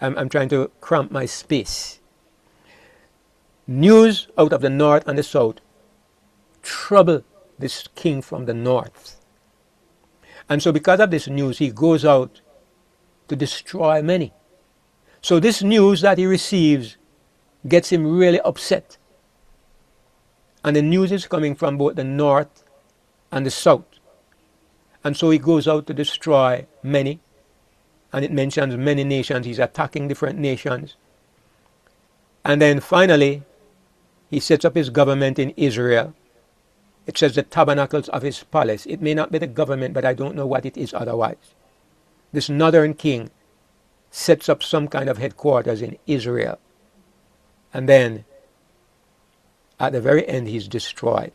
I'm trying to cramp my space. News out of the north and the south trouble this king from the north. And so because of this news, he goes out to destroy many. So this news that he receives gets him really upset. And the news is coming from both the north and the south. And so he goes out to destroy many. And it mentions many nations. He's attacking different nations. And then finally, he sets up his government in Israel. It says the tabernacles of his palace. It may not be the government, but I don't know what it is otherwise. This northern king sets up some kind of headquarters in Israel. And then, at the very end, he's destroyed.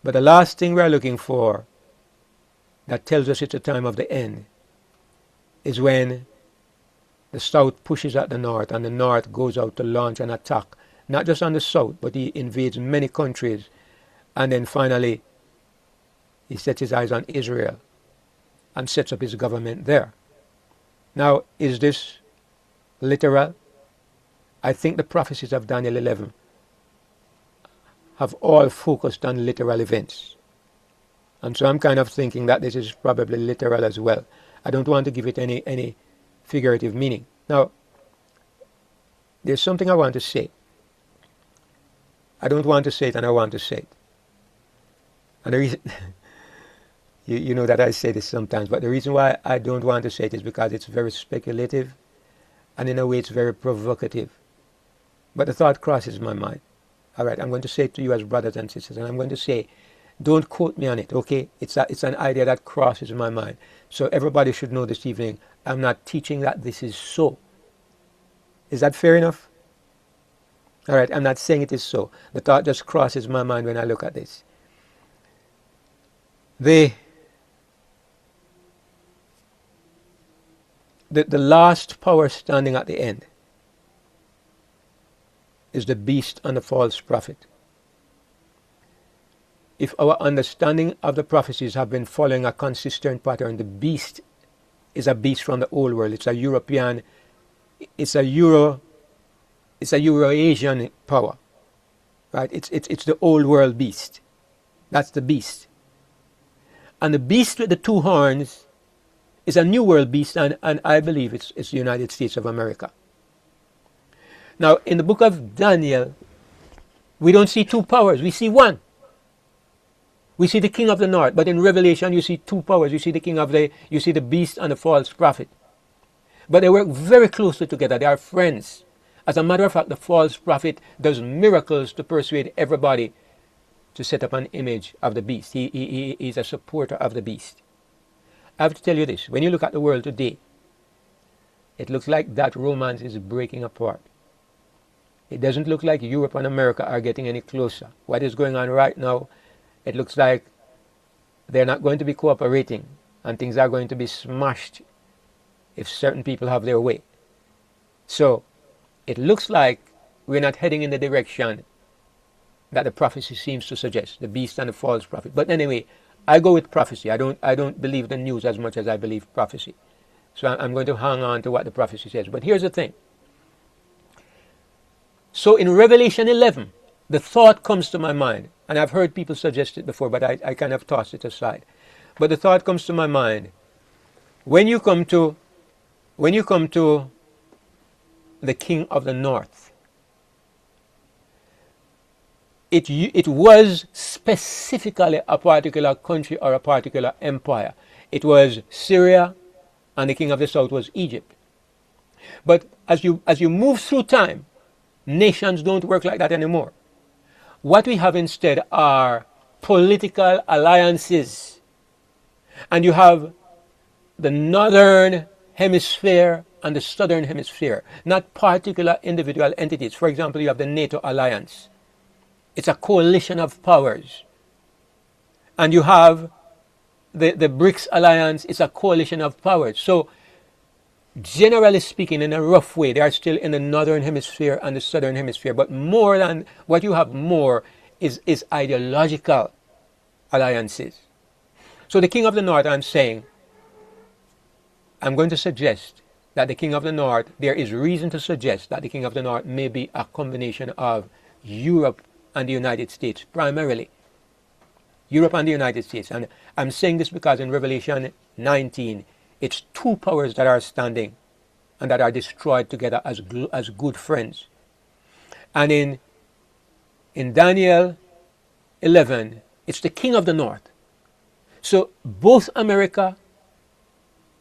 But the last thing we're looking for that tells us it's the time of the end is when the south pushes at the north and the north goes out to launch an attack, not just on the south, but he invades many countries. And then finally, he sets his eyes on Israel and sets up his government there. Now, is this literal? I think the prophecies of Daniel 11 have all focused on literal events. And so I'm kind of thinking that this is probably literal as well. I don't want to give it any figurative meaning. Now, there's something I want to say. I don't want to say it, and I want to say it. And the reason, you know that I say this sometimes, but the reason why I don't want to say it is because it's very speculative, and in a way it's very provocative. But the thought crosses my mind. All right, I'm going to say it to you as brothers and sisters, and I'm going to say, don't quote me on it, okay? It's an idea that crosses my mind. So everybody should know this evening, I'm not teaching that this is so. Is that fair enough? All right, I'm not saying it is so. The thought just crosses my mind when I look at this. The last power standing at the end is the beast and the false prophet. If our understanding of the prophecies have been following a consistent pattern, the beast is a beast from the old world. It's a European, it's a Euro-Asian power. Right? It's the old world beast. That's the beast. And the beast with the two horns is a new world beast, and I believe it's the United States of America. Now, in the book of Daniel, we don't see two powers, we see one. We see the king of the north, but in Revelation you see two powers. You see the beast and the false prophet. But they work very closely together. They are friends. As a matter of fact, the false prophet does miracles to persuade everybody to set up an image of the beast. He is a supporter of the beast. I have to tell you this. When you look at the world today, it looks like that romance is breaking apart. It doesn't look like Europe and America are getting any closer. What is going on right now, it looks like they're not going to be cooperating, and things are going to be smashed if certain people have their way. So it looks like we're not heading in the direction that the prophecy seems to suggest, the beast and the false prophet. But anyway, I go with prophecy. I don't believe the news as much as I believe prophecy. So I'm going to hang on to what the prophecy says. But here's the thing. So in Revelation 11, the thought comes to my mind, and I've heard people suggest it before, but I kind of toss it aside. But the thought comes to my mind, when you come to the king of the north, it was specifically a particular country or a particular empire. It was Syria, and the king of the south was Egypt. But as you move through time, nations don't work like that anymore. What we have instead are political alliances. And you have the northern hemisphere and the southern hemisphere, not particular individual entities. For example, you have the NATO alliance. It's a coalition of powers. And you have the BRICS alliance. It's a coalition of powers. So generally speaking, in a rough way, they are still in the northern hemisphere and the southern hemisphere. But more than what you have more is ideological alliances. So the king of the north, I'm going to suggest that the king of the north, there is reason to suggest that the king of the north may be a combination of Europe and the United States, primarily. Europe and the United States. And I'm saying this because in Revelation 19, it's two powers that are standing and that are destroyed together as good friends. And in Daniel 11, it's the king of the north. So both America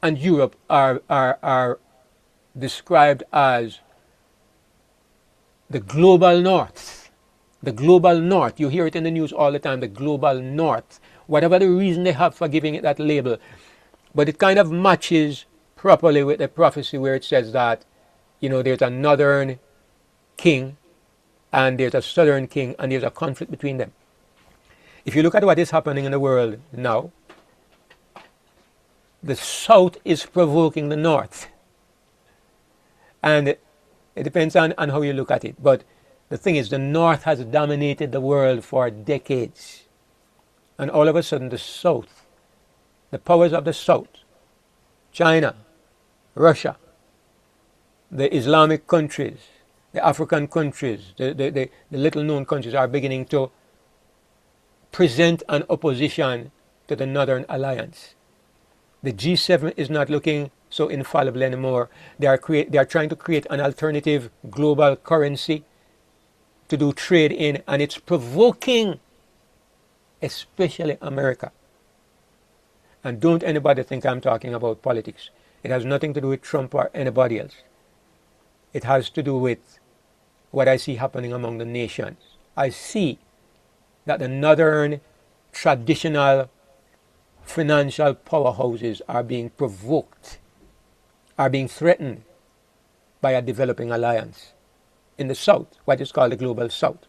and Europe are described as the global north. The global north. You hear it in the news all the time, the global north. Whatever the reason they have for giving it that label. But it kind of matches properly with the prophecy where it says that, there's a northern king and there's a southern king and there's a conflict between them. If you look at what is happening in the world now, the south is provoking the north. And it depends on how you look at it. But the thing is, the north has dominated the world for decades. And all of a sudden, the south, the powers of the south, China, Russia, the Islamic countries, the African countries, the little known countries are beginning to present an opposition to the Northern Alliance. The G7 is not looking so infallible anymore. They are trying to create an alternative global currency to do trade in, and it's provoking especially America. And don't anybody think I'm talking about politics. It has nothing to do with Trump or anybody else. It has to do with what I see happening among the nations. I see that the northern traditional financial powerhouses are being provoked, are being threatened by a developing alliance in the south, what is called the global south.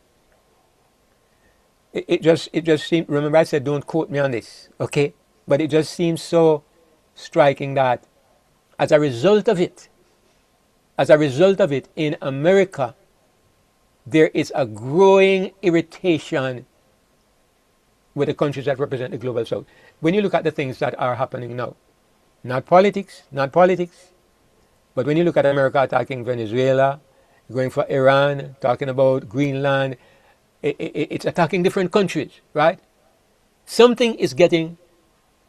It just seems, remember I said don't quote me on this, okay? But it just seems so striking that as a result of it, in America, there is a growing irritation with the countries that represent the global south. When you look at the things that are happening now, not politics, but when you look at America attacking Venezuela, going for Iran, talking about Greenland, it's attacking different countries, right? Something is getting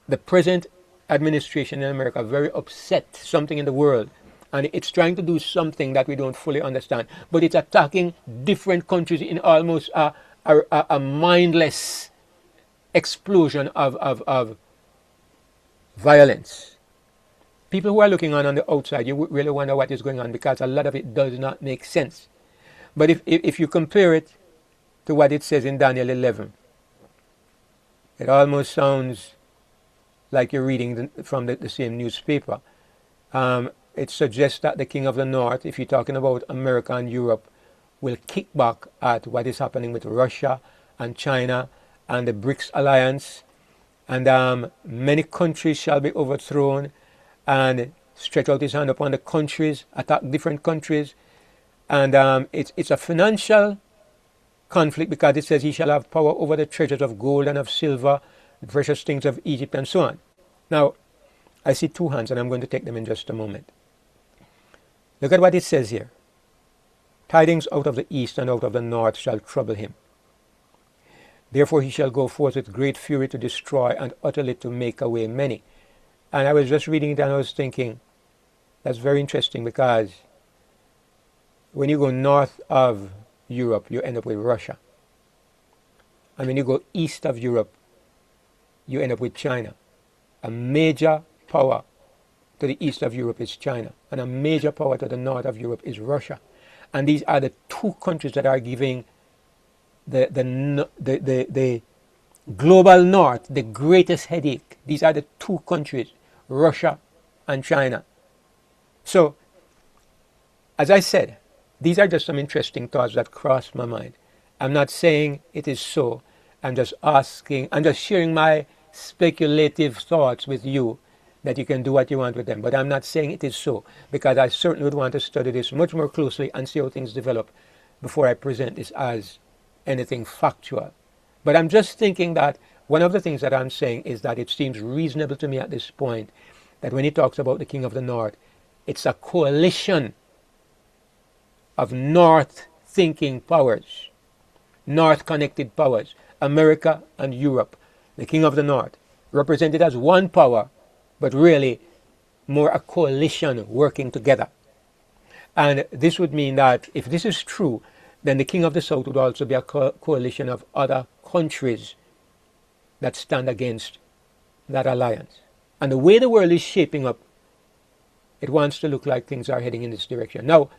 the present administration in America very upset, something in the world, and it's trying to do something that we don't fully understand, but it's attacking different countries in almost a mindless explosion of violence. People who are looking on the outside, you really wonder what is going on because a lot of it does not make sense. But if you compare it to what it says in Daniel 11, it almost sounds like you're reading from the same newspaper. It suggests that the king of the north, if you're talking about America and Europe, will kick back at what is happening with Russia and China and the BRICS alliance, and many countries shall be overthrown, and stretch out his hand upon the countries, attack different countries, and it's a financial conflict because it says he shall have power over the treasures of gold and of silver, the precious things of Egypt, and so on. Now, I see two hands, and I'm going to take them in just a moment. Look at what it says here. Tidings out of the east and out of the north shall trouble him. Therefore he shall go forth with great fury to destroy and utterly to make away many. And I was just reading it and I was thinking, that's very interesting because when you go north of Europe, you end up with Russia. And when you go east of Europe, you end up with China. A major power to the east of Europe is China, and a major power to the north of Europe is Russia. And these are the two countries that are giving the global north the greatest headache. These are the two countries, Russia and China. So, as I said, these are just some interesting thoughts that crossed my mind. I'm not saying it is so. I'm just sharing my speculative thoughts with you that you can do what you want with them. But I'm not saying it is so, because I certainly would want to study this much more closely and see how things develop before I present this as anything factual. But I'm just thinking that one of the things that I'm saying is that it seems reasonable to me at this point that when he talks about the King of the North, it's a coalition of North thinking powers, North connected powers, America and Europe. The King of the North, represented as one power, but really more a coalition working together. And this would mean that if this is true, then the King of the South would also be a coalition of other countries that stand against that alliance. And the way the world is shaping up, it wants to look like things are heading in this direction. Now,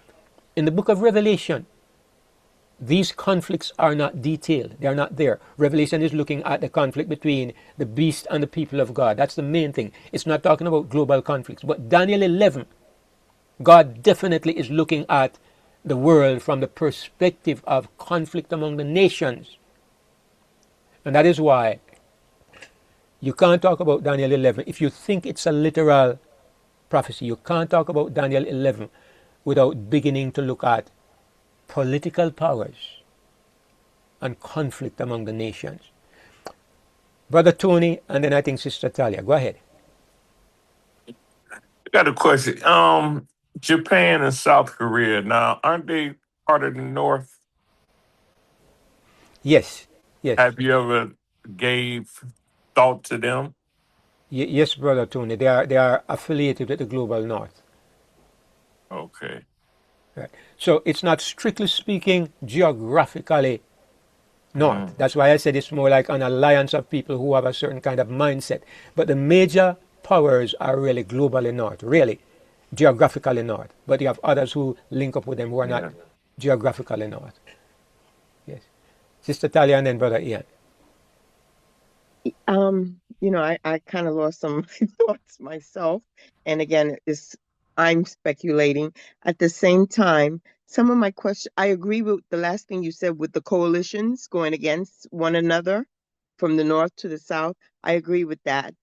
in the book of Revelation, these conflicts are not detailed. They are not there. Revelation is looking at the conflict between the beast and the people of God. That's the main thing. It's not talking about global conflicts. But Daniel 11, God definitely is looking at the world from the perspective of conflict among the nations. And that is why you can't talk about Daniel 11. If you think it's a literal prophecy, you can't talk about Daniel 11 without beginning to look at political powers and conflict among the nations. Brother Tony, and then I think Sister Talia. Go ahead. I got a question. Japan and South Korea, now, aren't they part of the North? Yes, yes. Have you ever gave thought to them? Yes, Brother Tony. They are affiliated with the Global North. Okay. Right. So it's not strictly speaking geographically north. Mm. That's why I said it's more like an alliance of people who have a certain kind of mindset. But the major powers are really globally north, really geographically north. But you have others who link up with them who are not Yeah. geographically north. Yes. Sister Talia and then Brother Ian. I kind of lost some of my thoughts myself. And again, I'm speculating. At the same time, some of my questions, I agree with the last thing you said with the coalitions going against one another from the north to the south. I agree with that.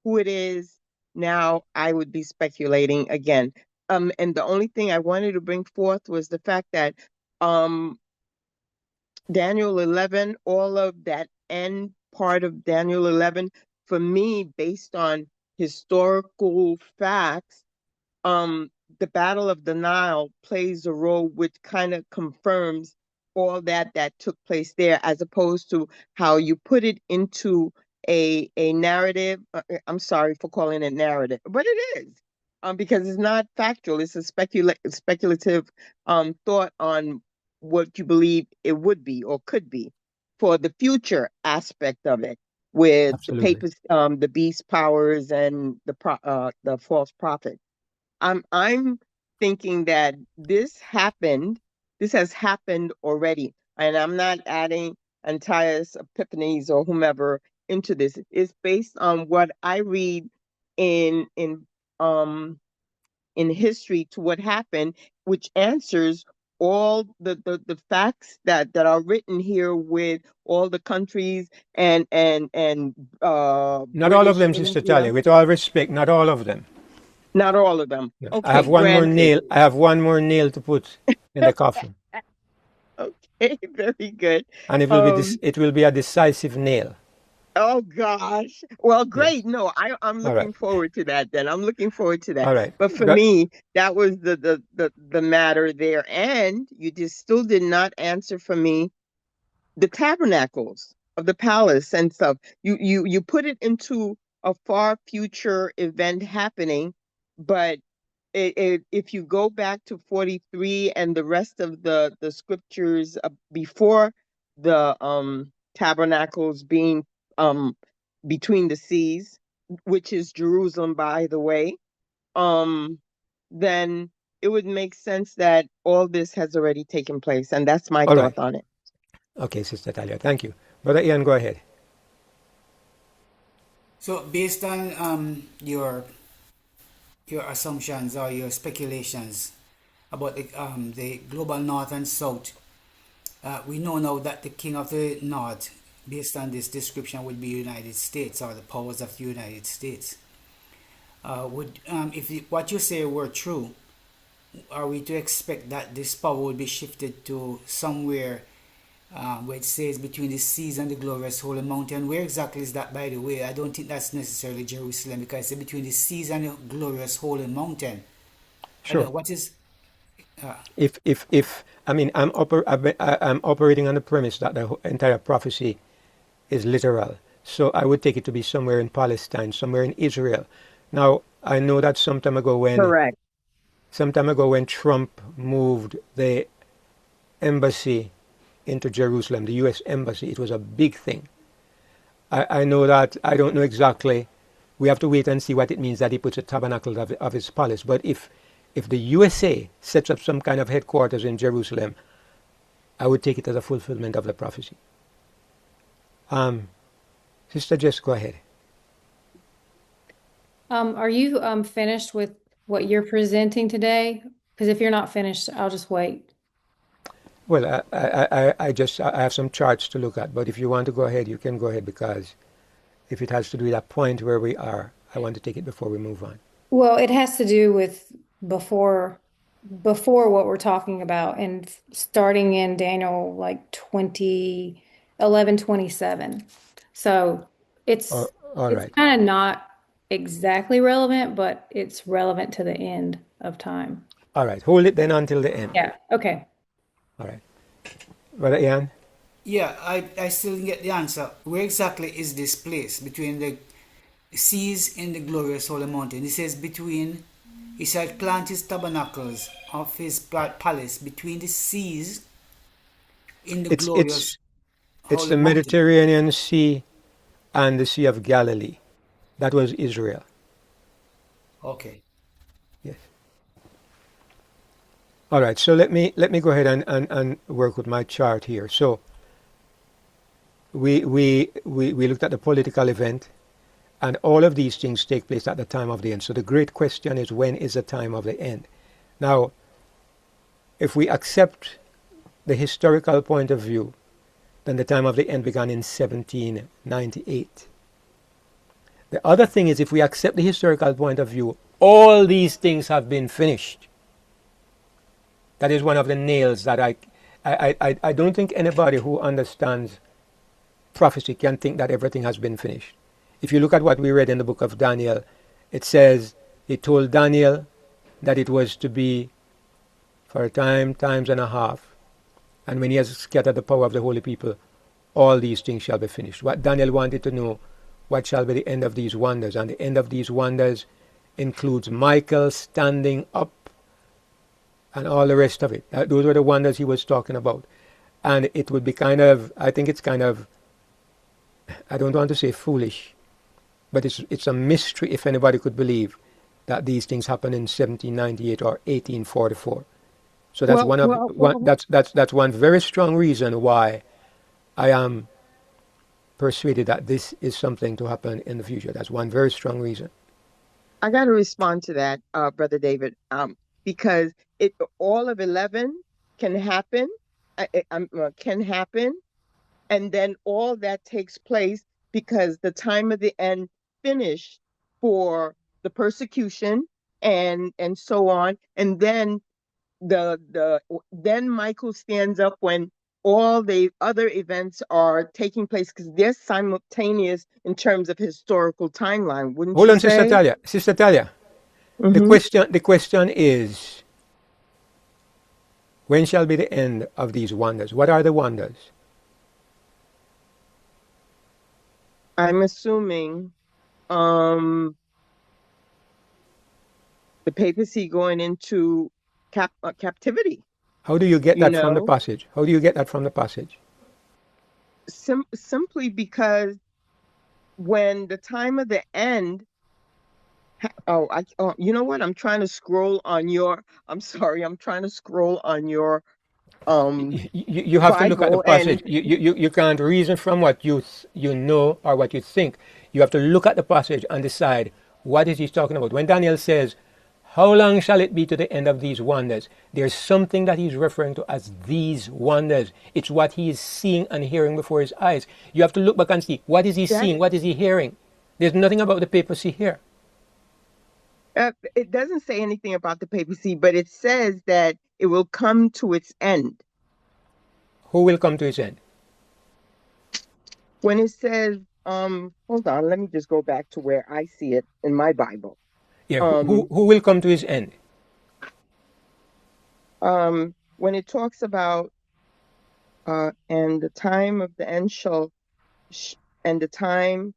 Who it is now, I would be speculating again. And the only thing I wanted to bring forth was the fact that Daniel 11, all of that end part of Daniel 11, for me, based on historical facts, the Battle of the Nile plays a role which kind of confirms all that took place there, as opposed to how you put it into a narrative. I'm sorry for calling it narrative, but it is. Because it's not factual. It's a speculative thought on what you believe it would be or could be for the future aspect of it, with the Absolutely. papers, the beast powers, and the false prophet. I'm thinking that this happened. This has happened already, and I'm not adding Antiochus Epiphanes or whomever into this. It's based on what I read in um in history to what happened, which answers all the facts that are written here with all the countries and Not all of British them, Sister India. Talia. With all respect, not all of them. Not all of them. Yeah. I Okay, have one more granted. nail. I have one more nail to put in the coffin, Okay, very good. and it will be this. Um, It will be a decisive nail. Oh gosh. Well, Yes. great. No, I'm All right. looking forward to that then. I'm looking forward to that. All right. But for Go, me, that was the matter there. And you just still did not answer for me the tabernacles of the palace and stuff. You put it into a far future event happening, but if you go back to 43 and the rest of the scriptures before the tabernacles being um between the seas, which is Jerusalem, by the way, um then it would make sense that all this has already taken place, and that's my all right. thought on it. Okay, Sister Talia. Thank you. Brother Ian, go ahead. So based on your assumptions or your speculations about the global north and south, we know now that the king of the north, based on this description, would be United States or the powers of the United States. Would if what you say were true, are we to expect that this power would be shifted to somewhere where it says between the seas and the glorious holy mountain? Where exactly is that, by the way? I don't think that's necessarily Jerusalem, because it's between the seas and the glorious holy mountain. I don't Sure. know what is. If I mean, I'm operating on the premise that the entire prophecy is literal. So I would take it to be somewhere in Palestine, somewhere in Israel. Now, I know that Correct. some time ago when Trump moved the embassy into Jerusalem, the US embassy, it was a big thing. I know that I don't know exactly. We have to wait and see what it means that he puts a tabernacle of his palace. But if the USA sets up some kind of headquarters in Jerusalem, I would take it as a fulfillment of the prophecy. Um, Sister Jess, go ahead. Are you finished with what you're presenting today? Because if you're not finished, I'll just wait. Well, I have some charts to look at, but if you want to go ahead, you can go ahead because if it has to do with that point where we are, I want to take it before we move on. Well, it has to do with before before what we're talking about and starting in Daniel like 2011, 27. So All, it's all it's right. kind of not exactly relevant, but it's relevant to the end of time. All right. Hold it then until the end. Yeah. Okay. All right. Brother Ian? Yeah, I still didn't get the answer. Where exactly is this place between the seas in the glorious holy mountain? He says between, he said plant his tabernacles of his palace between the seas in the It's glorious it's it's holy the mountain. Mediterranean Sea and the Sea of Galilee. That was Israel. Okay. Yes. All right. So let me go ahead and work with my chart here. So we looked at the political event, and all of these things take place at the time of the end. So the great question is, when is the time of the end? Now, if we accept the historical point of view, then the time of the end began in 1798. The other thing is, if we accept the historical point of view, all these things have been finished. That is one of the nails that I don't think anybody who understands prophecy can think that everything has been finished. If you look at what we read in the book of Daniel, it says he told Daniel that it was to be for a time, times and a half, and when he has scattered the power of the holy people, all these things shall be finished. What Daniel wanted to know, what shall be the end of these wonders? And the end of these wonders includes Michael standing up and all the rest of it. Those were the wonders he was talking about. And it would be kind of, I think it's kind of, I don't want to say foolish, but it's a mystery if anybody could believe that these things happened in 1798 or 1844. So that's Well, well, well, that's one very strong reason why I am persuaded that this is something to happen in the future. That's one very strong reason. I got to respond to that, Brother David, because it all of 11 can happen, can happen, and then all that takes place because the time of the end finished for the persecution and so on, and then then Michael stands up when all the other events are taking place because they're simultaneous in terms of historical timeline, wouldn't Hold you on, Sister say? Talia. Sister Talia, Mm-hmm. the question is, when shall be the end of these wonders? What are the wonders? I'm assuming the papacy going into captivity, How do you get you that from the know, passage? How do you get that from the passage? simply because when the time of the end, you know what? I'm trying to scroll on your, I'm sorry, I'm trying to scroll on your You have to look at the Bible and passage. You can't reason from what you know or what you think. You have to look at the passage and decide what is he talking about. When Daniel says, "How long shall it be to the end of these wonders?" There's something that he's referring to as these wonders. It's what he is seeing and hearing before his eyes. You have to look back and see what is he that seeing, what is he hearing. There's nothing about the papacy here. it doesn't say anything about the papacy, but it says that it will come to its end. Who will come to his end? When it says, hold on, let me just go back to where I see it in my Bible. Yeah, Um, who will come to his end? when it talks about and the time of the end sh- and the time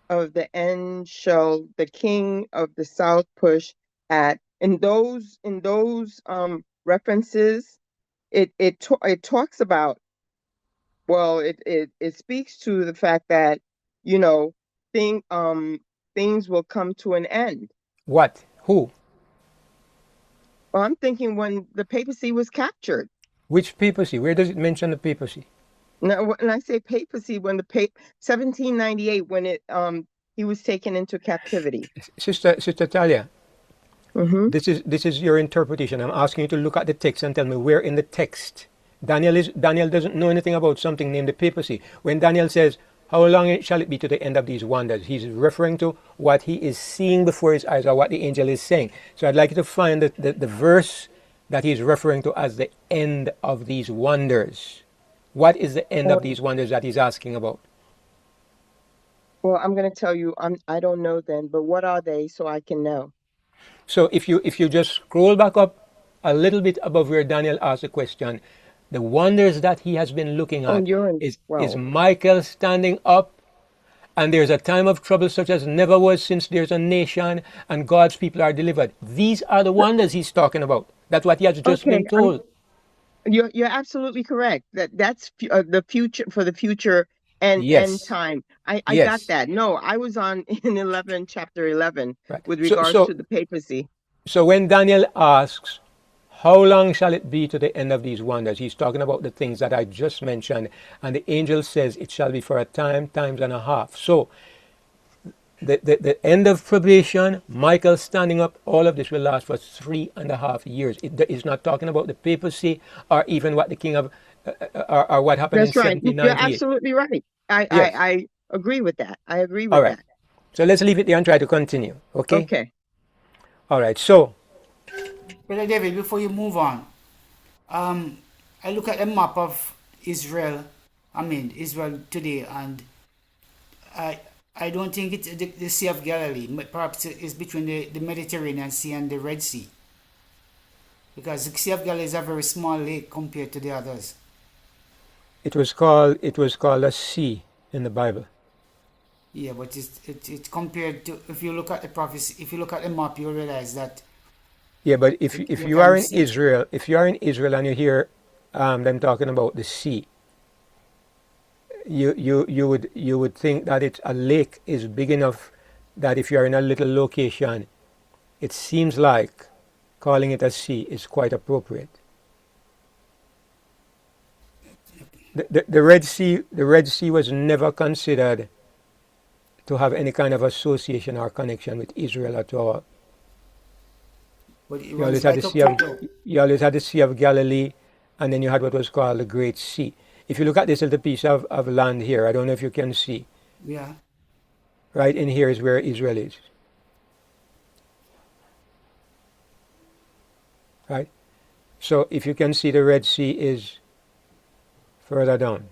of the end shall the king of the south push at. In those references, it talks about, well, it speaks to the fact that, you know, thing things will come to an end. What? Who? Well, I'm thinking when the papacy was captured. Which papacy? Where does it mention the papacy? Now, when I say papacy, when the 1798, when it he was taken into captivity. Sister Talia, Hmm. this is your interpretation. I'm asking you to look at the text and tell me where in the text Daniel doesn't know anything about something named the papacy. When Daniel says, "How long shall it be to the end of these wonders?" He's referring to what he is seeing before his eyes or what the angel is saying. So I'd like you to find the verse that he's referring to as the end of these wonders. What is the end of these wonders that he's asking about? Well, I'm going to tell you, I don't know then, but what are they so I can know? So if you just scroll back up a little bit above where Daniel asked the question, the wonders that he has been looking Oh, at you're in is 12. Michael standing up, and there's a time of trouble such as never was since there's a nation, and God's people are delivered. These are the wonders he's talking about. That's what he has just Okay, been told. you're absolutely correct. The future, for the future and end Yes, time. I got yes, that. No, I was on in 11, chapter 11, right. with So regards so to the papacy. so when Daniel asks, "How long shall it be to the end of these wonders?" He's talking about the things that I just mentioned. And the angel says, "It shall be for a time, times and a half." So the end of probation, Michael standing up, all of this will last for 3.5 years. It is not talking about the papacy or even what the king of, or what happened in That's right. You're 1798. absolutely right. Yes. I agree with that. I agree All with right. that. So let's leave it there and try to continue. Okay? Okay. All right. So, Brother David, before you move on, um, I look at a map of Israel. I mean Israel today, and I I don't think it's the Sea of Galilee. Perhaps it's between the Mediterranean Sea and the Red Sea, because the Sea of Galilee is a very small lake compared to the others. it was called a sea in the Bible. Yeah, but it's compared to, if you look at the prophecy, if you look at the map, you realize that Yeah, but if you you are can in see it. Israel, if you are in Israel and you hear them talking about the sea, you would think that it's a lake is big enough that if you are in a little location, it seems like calling it a sea is quite appropriate. The Red Sea was never considered to have any kind of association or connection with Israel at all. But it You always runs had the right up Sea to of it though. you always had the Sea of Galilee, and then you had what was called the Great Sea. If you look at this little piece of land here, I don't know if you can see. Yeah. Right in here is where Israel is. Right? So if you can see, the Red Sea is Further down.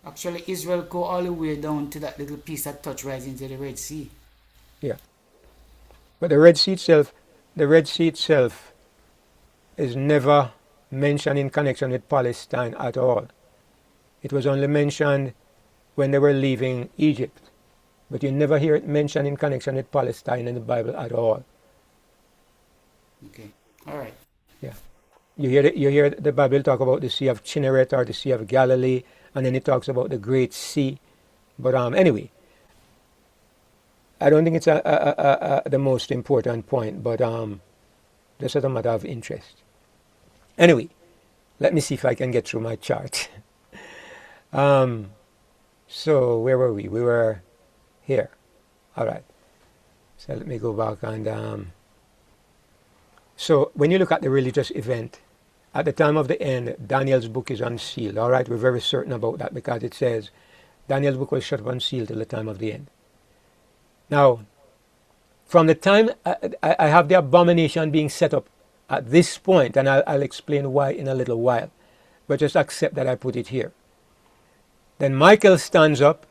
Actually, Israel go all the way down to that little piece that touch right into the Red Sea. Yeah. But the Red Sea itself is never mentioned in connection with Palestine at all. It was only mentioned when they were leaving Egypt. But you never hear it mentioned in connection with Palestine in the Bible at all. Okay. All right. Yeah. You hear the Bible talk about the Sea of Chinnereth or the Sea of Galilee, and then it talks about the Great Sea. But anyway, I don't think it's the most important point, but just as a matter of interest. Anyway, let me see if I can get through my chart. So where were we? We were here. All right. So let me go back and so when you look at the religious event, at the time of the end, Daniel's book is unsealed. All right, we're very certain about that because it says Daniel's book was shut up unsealed till the time of the end. Now, from the time I have the abomination being set up at this point, and I'll explain why in a little while, but just accept that I put it here. Then Michael stands up.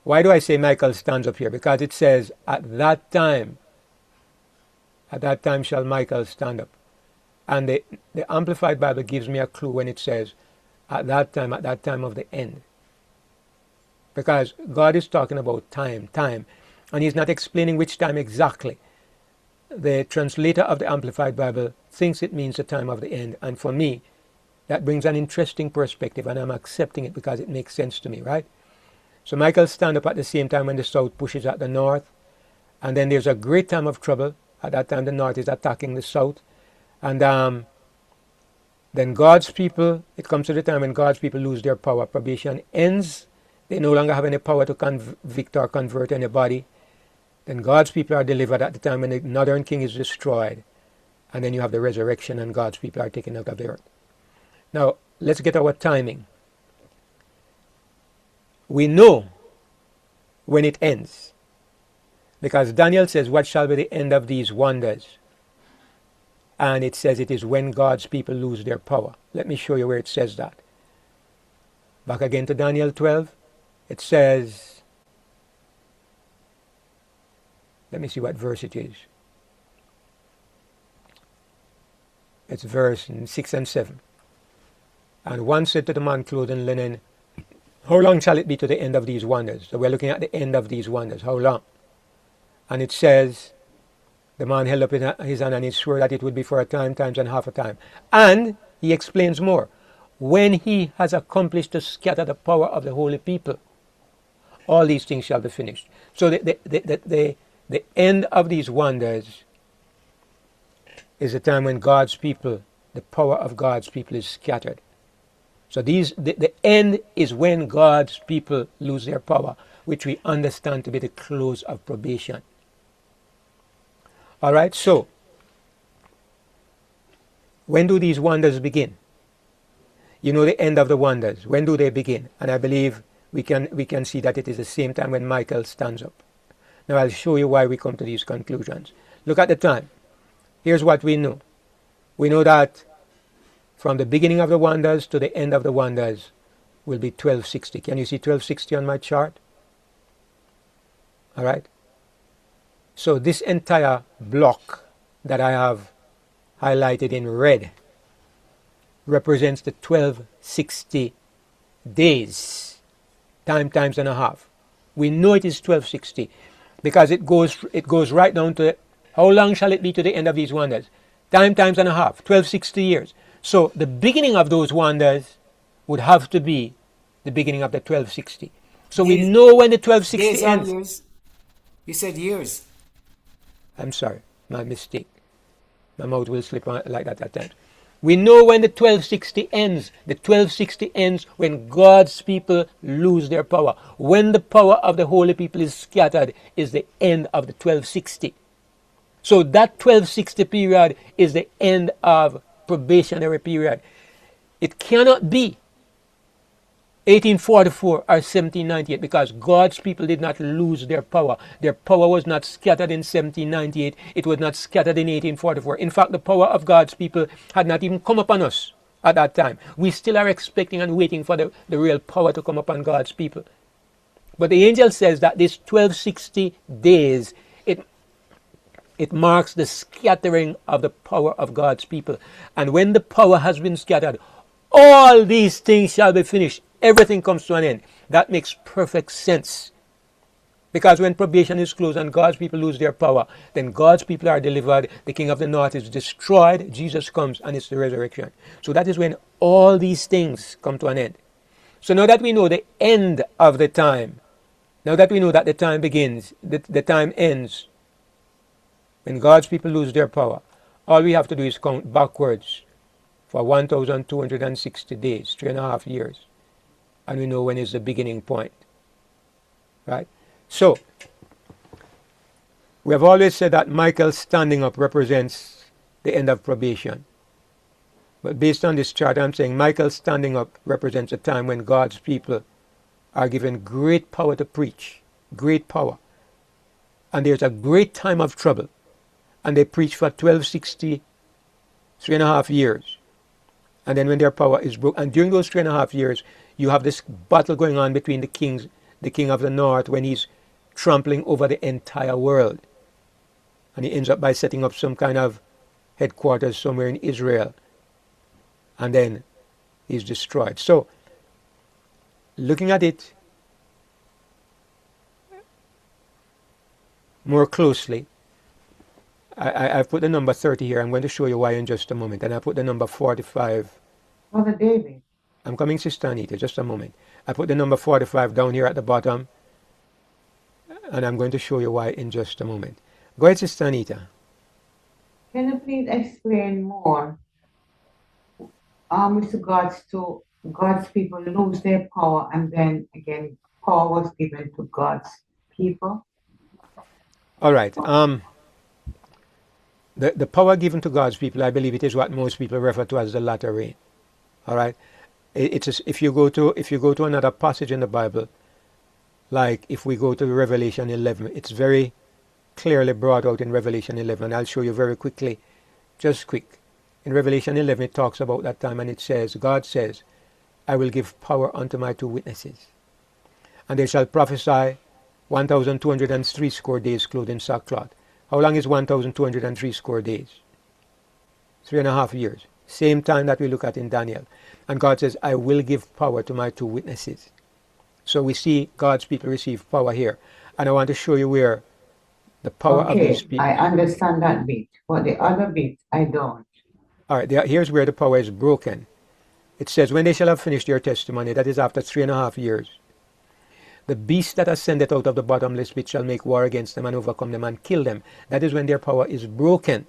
Why do I say Michael stands up here? Because it says, at that time shall Michael stand up. And the Amplified Bible gives me a clue when it says, at that time of the end. Because God is talking about time, and He's not explaining which time exactly. The translator of the Amplified Bible thinks it means the time of the end, and for me, that brings an interesting perspective, and I'm accepting it because it makes sense to me, right? So Michael stands up at the same time when the south pushes at the north, and then there's a great time of trouble. At that time, the north is attacking the south, and then God's people, it comes to the time when God's people lose their power. Probation ends. They no longer have any power to convict or convert anybody. Then God's people are delivered at the time when the northern king is destroyed. And then you have the resurrection and God's people are taken out of the earth. Now, let's get our timing. We know when it ends. Because Daniel says, what shall be the end of these wonders? And it says it is when God's people lose their power. Let me show you where it says that. Back again to Daniel 12. It says, let me see what verse it is. It's verse 6 and 7. And one said to the man clothed in linen, how long shall it be to the end of these wonders? So we're looking at the end of these wonders. How long? And it says, the man held up his hand and he swore that it would be for a time, times and half a time. And he explains more. When he has accomplished to scatter the power of the holy people, all these things shall be finished. So the end of these wonders is the time when God's people, the power of God's people is scattered. So the end is when God's people lose their power, which we understand to be the close of probation. All right, so when do these wonders begin? You know the end of the wonders. When do they begin? And I believe we can see that it is the same time when Michael stands up. Now I'll show you why we come to these conclusions. Look at the time. Here's what we know. We know that from the beginning of the wonders to the end of the wonders will be 1260. Can you see 1260 on my chart? All right. So this entire block that I have highlighted in red represents the 1260 days, time times and a half. We know it is 1260 because it goes right down to how long shall it be to the end of these wonders? Time times and a half, 1260 years. So the beginning of those wonders would have to be the beginning of the 1260. So we know when the 1260 Days or ends. years? You said years. I'm sorry, my mistake. My mouth will slip on like that at times. We know when the 1260 ends. The 1260 ends when God's people lose their power. When the power of the holy people is scattered is the end of the 1260. So that 1260 period is the end of probationary period. It cannot be 1844 or 1798 because God's people did not lose their power. Their power was not scattered in 1798. It was not scattered in 1844. In fact, the power of God's people had not even come upon us at that time. We still are expecting and waiting for the real power to come upon God's people. But the angel says that this 1260 days, it marks the scattering of the power of God's people. And when the power has been scattered, all these things shall be finished. Everything comes to an end. That makes perfect sense. Because when probation is closed and God's people lose their power, then God's people are delivered, the king of the north is destroyed, Jesus comes, and it's the resurrection. So that is when all these things come to an end. So now that we know the end of the time, now that we know that the time begins, the time ends, when God's people lose their power, all we have to do is count backwards for 1,260 days, 3.5 years. And we know when is the beginning point. Right? So, we have always said that Michael standing up represents the end of probation. But based on this chart, I'm saying Michael standing up represents a time when God's people are given great power to preach. Great power. And there's a great time of trouble. And they preach for 1260, 3.5 years. And then when their power is broken, and during those 3.5 years, you have this battle going on between the king of the north, when he's trampling over the entire world. And he ends up by setting up some kind of headquarters somewhere in Israel. And then he's destroyed. So, looking at it more closely, I've put the number 30 here. I'm going to show you why in just a moment. And I put the number 45. Brother David. I'm coming, Sister Anita, just a moment. I put the number 45 down here at the bottom. And I'm going to show you why in just a moment. Go ahead, Sister Anita. Can you please explain more with regards to God's people lose their power and then again power was given to God's people? All right. The power given to God's people, I believe it is what most people refer to as the latter rain. All right. If you go to another passage in the Bible, like if we go to Revelation 11, it's very clearly brought out in Revelation 11. And I'll show you very quickly, just quick. In Revelation 11, it talks about that time, and it says, God says, I will give power unto my 2 witnesses, and they shall prophesy 1,203 score days clothed in sackcloth. How long is 1,203 score days? 3.5 years. Same time that we look at in Daniel. And God says, I will give power to my 2 witnesses. So we see God's people receive power here. And I want to show you where the power of these people. I understand that bit, but the other bit, I don't. All right, here's where the power is broken. It says, when they shall have finished their testimony, that is after 3.5 years, the beast that ascended out of the bottomless pit shall make war against them and overcome them and kill them. That is when their power is broken.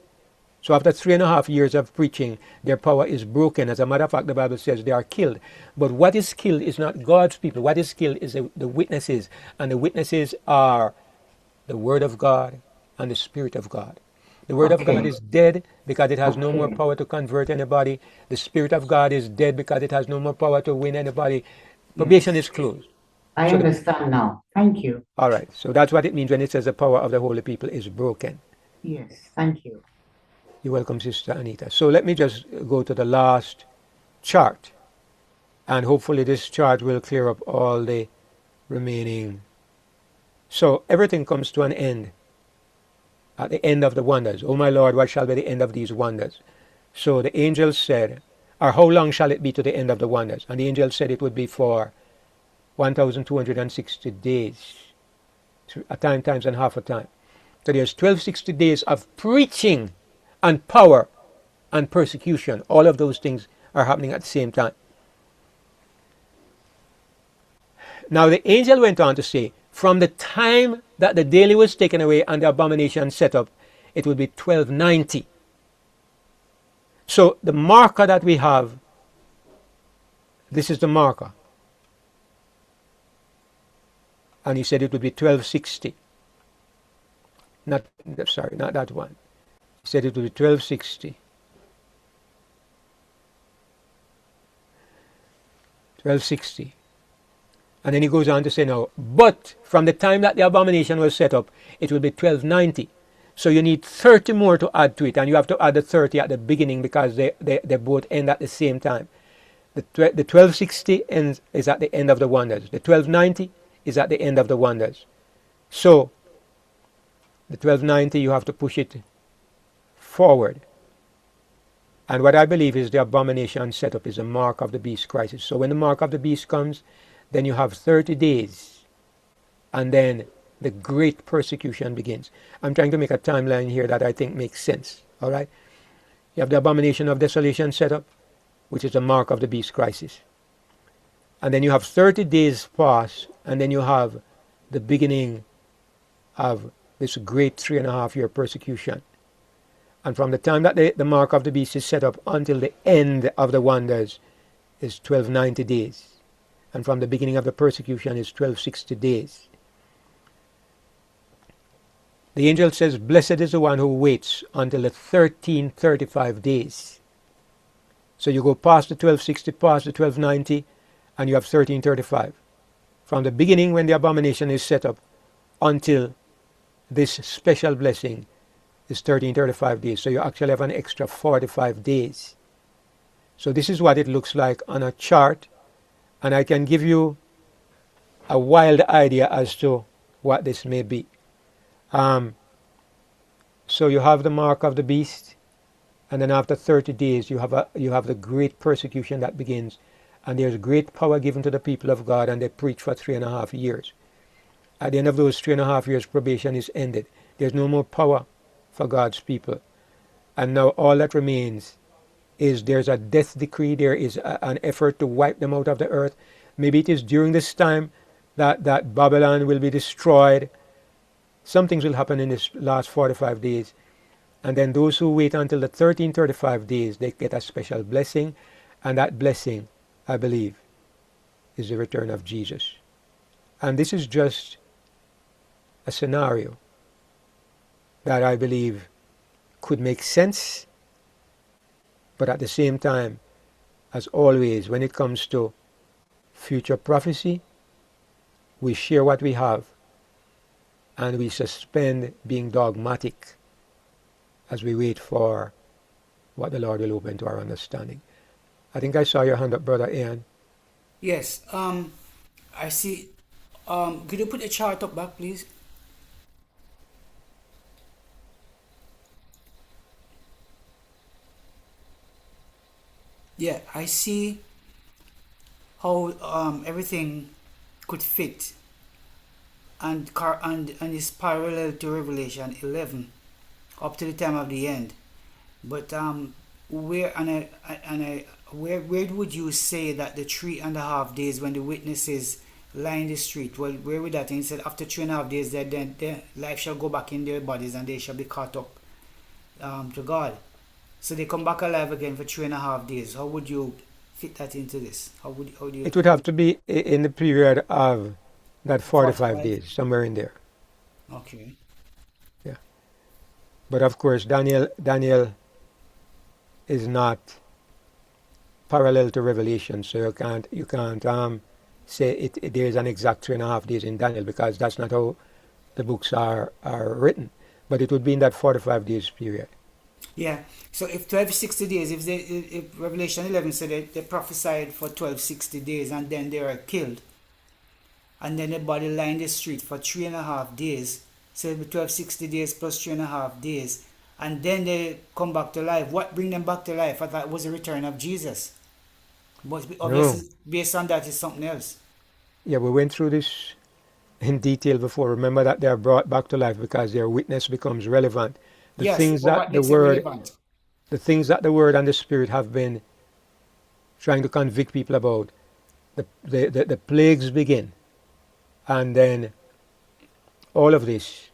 So after 3.5 years of preaching, their power is broken. As a matter of fact, the Bible says they are killed. But what is killed is not God's people. What is killed is the witnesses. And the witnesses are the Word of God and the Spirit of God. The Word of God is dead because it has no more power to convert anybody. The Spirit of God is dead because it has no more power to win anybody. Probation is closed. I understand now. Thank you. All right. So that's what it means when it says the power of the holy people is broken. Yes. Thank you. You're welcome, Sister Anita. So let me just go to the last chart. And hopefully this chart will clear up all the remaining. So everything comes to an end at the end of the wonders. Oh my Lord, what shall be the end of these wonders? So the angel said, or how long shall it be to the end of the wonders? And the angel said it would be for 1,260 days. A time times and half a time. So there's 1260 days of preaching and power and persecution. All of those things are happening at the same time. Now the angel went on to say, from the time that the daily was taken away and the abomination set up, it will be 1290. So the marker that we have, this is the marker. And he said it would be 1260. Not that one. He said it would be 1260. 1260. And then he goes on to say now, but from the time that the abomination was set up, it will be 1290. So you need 30 more to add to it, and you have to add the 30 at the beginning because they both end at the same time. The 1260 is at the end of the wonders. The 1290 is at the end of the wonders. So the 1290, you have to push it forward. And what I believe is the abomination setup is a mark of the beast crisis. So when the mark of the beast comes, then you have 30 days, and then the great persecution begins. I'm trying to make a timeline here that I think makes sense. All right? You have the abomination of desolation setup, which is a mark of the beast crisis. And then you have 30 days pass, and then you have the beginning of this great 3.5 year persecution. And from the time that the mark of the beast is set up until the end of the wonders is 1290 days. And from the beginning of the persecution is 1260 days. The angel says, blessed is the one who waits until the 1335 days. So you go past the 1260, past the 1290, and you have 1335. From the beginning when the abomination is set up until this special blessing is 1335 days. So you actually have an extra 45 days. So this is what it looks like on a chart. And I can give you a wild idea as to what this may be. So you have the mark of the beast, and then after 30 days you have the great persecution that begins, and there's great power given to the people of God, and they preach for 3.5 years. At the end of those 3.5 years, probation is ended. There's no more power for God's people, and now all that remains is there's a death decree. There is an effort to wipe them out of the earth. Maybe it is during this time that Babylon will be destroyed. Some things will happen in this last 45 days. And then those who wait until the 1335 days, they get a special blessing. And that blessing, I believe, is the return of Jesus. And this is just a scenario that I believe could make sense. But at the same time, as always, when it comes to future prophecy, we share what we have, and we suspend being dogmatic as we wait for what the Lord will open to our understanding. I think I saw your hand up, Brother Ian. Yes. I see. Could you put the chart up back, please? Yeah, I see how everything could fit and is parallel to Revelation 11 up to the time of the end. But where would you say that the 3.5 days when the witnesses line the street? Well, where would that? And he said after 3.5 days, then their life shall go back in their bodies and they shall be caught up to God. So they come back alive again for 3.5 days. How would you fit that into this? How do you? It would have to be in the period of that 45 45. days, somewhere in there. Okay. Yeah. But of course, Daniel is not parallel to Revelation, so you can't say there is an exact 3.5 days in Daniel, because that's not how the books are written. But it would be in that 45 days period. Yeah. So if 1260 days, if Revelation 11 said they prophesied for 1260 days and then they were killed, and then the body lined the street for 3.5 days, so it'll be 1260 days plus 3.5 days, and then they come back to life. What bring them back to life? I thought it was the return of Jesus. But No. obviously, based on that, is something else. Yeah, we went through this in detail before. Remember that they are brought back to life because their witness becomes relevant. The Yes, things but that what makes it relevant? the things that the Word and the Spirit have been trying to convict people about, the plagues begin, and then all of this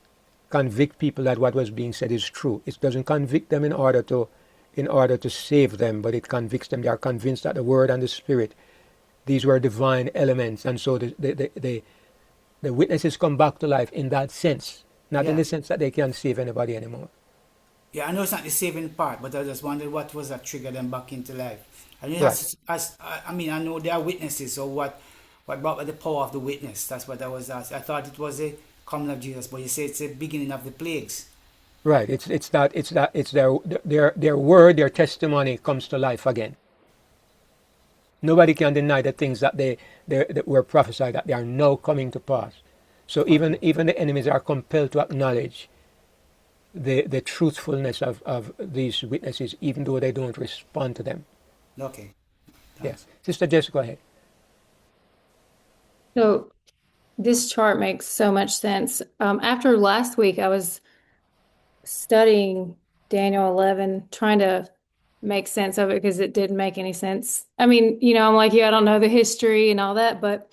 convict people that what was being said is true. It doesn't convict them in order to save them, but it convicts them. They are convinced that the Word and the Spirit, these were divine elements, and so the witnesses come back to life in that sense, not in Yeah. the sense that they can't save anybody anymore. Yeah, I know it's not the saving part, but I just wondered what was that trigger them back into life. And it Right. has, as I mean, I know they are witnesses, so what brought the power of the witness? That's what I was asked. I thought it was a coming of Jesus, but you say it's the beginning of the plagues. Right. It's their word, their testimony comes to life again. Nobody can deny the things that were prophesied that they are now coming to pass. So Okay. even the enemies are compelled to acknowledge the truthfulness of these witnesses, even though they don't respond to them. Okay. Yeah. Thanks. Sister Jessica, go ahead. So this chart makes so much sense. After last week, I was studying Daniel 11, trying to make sense of it because it didn't make any sense. I mean, I'm like you, I don't know the history and all that, but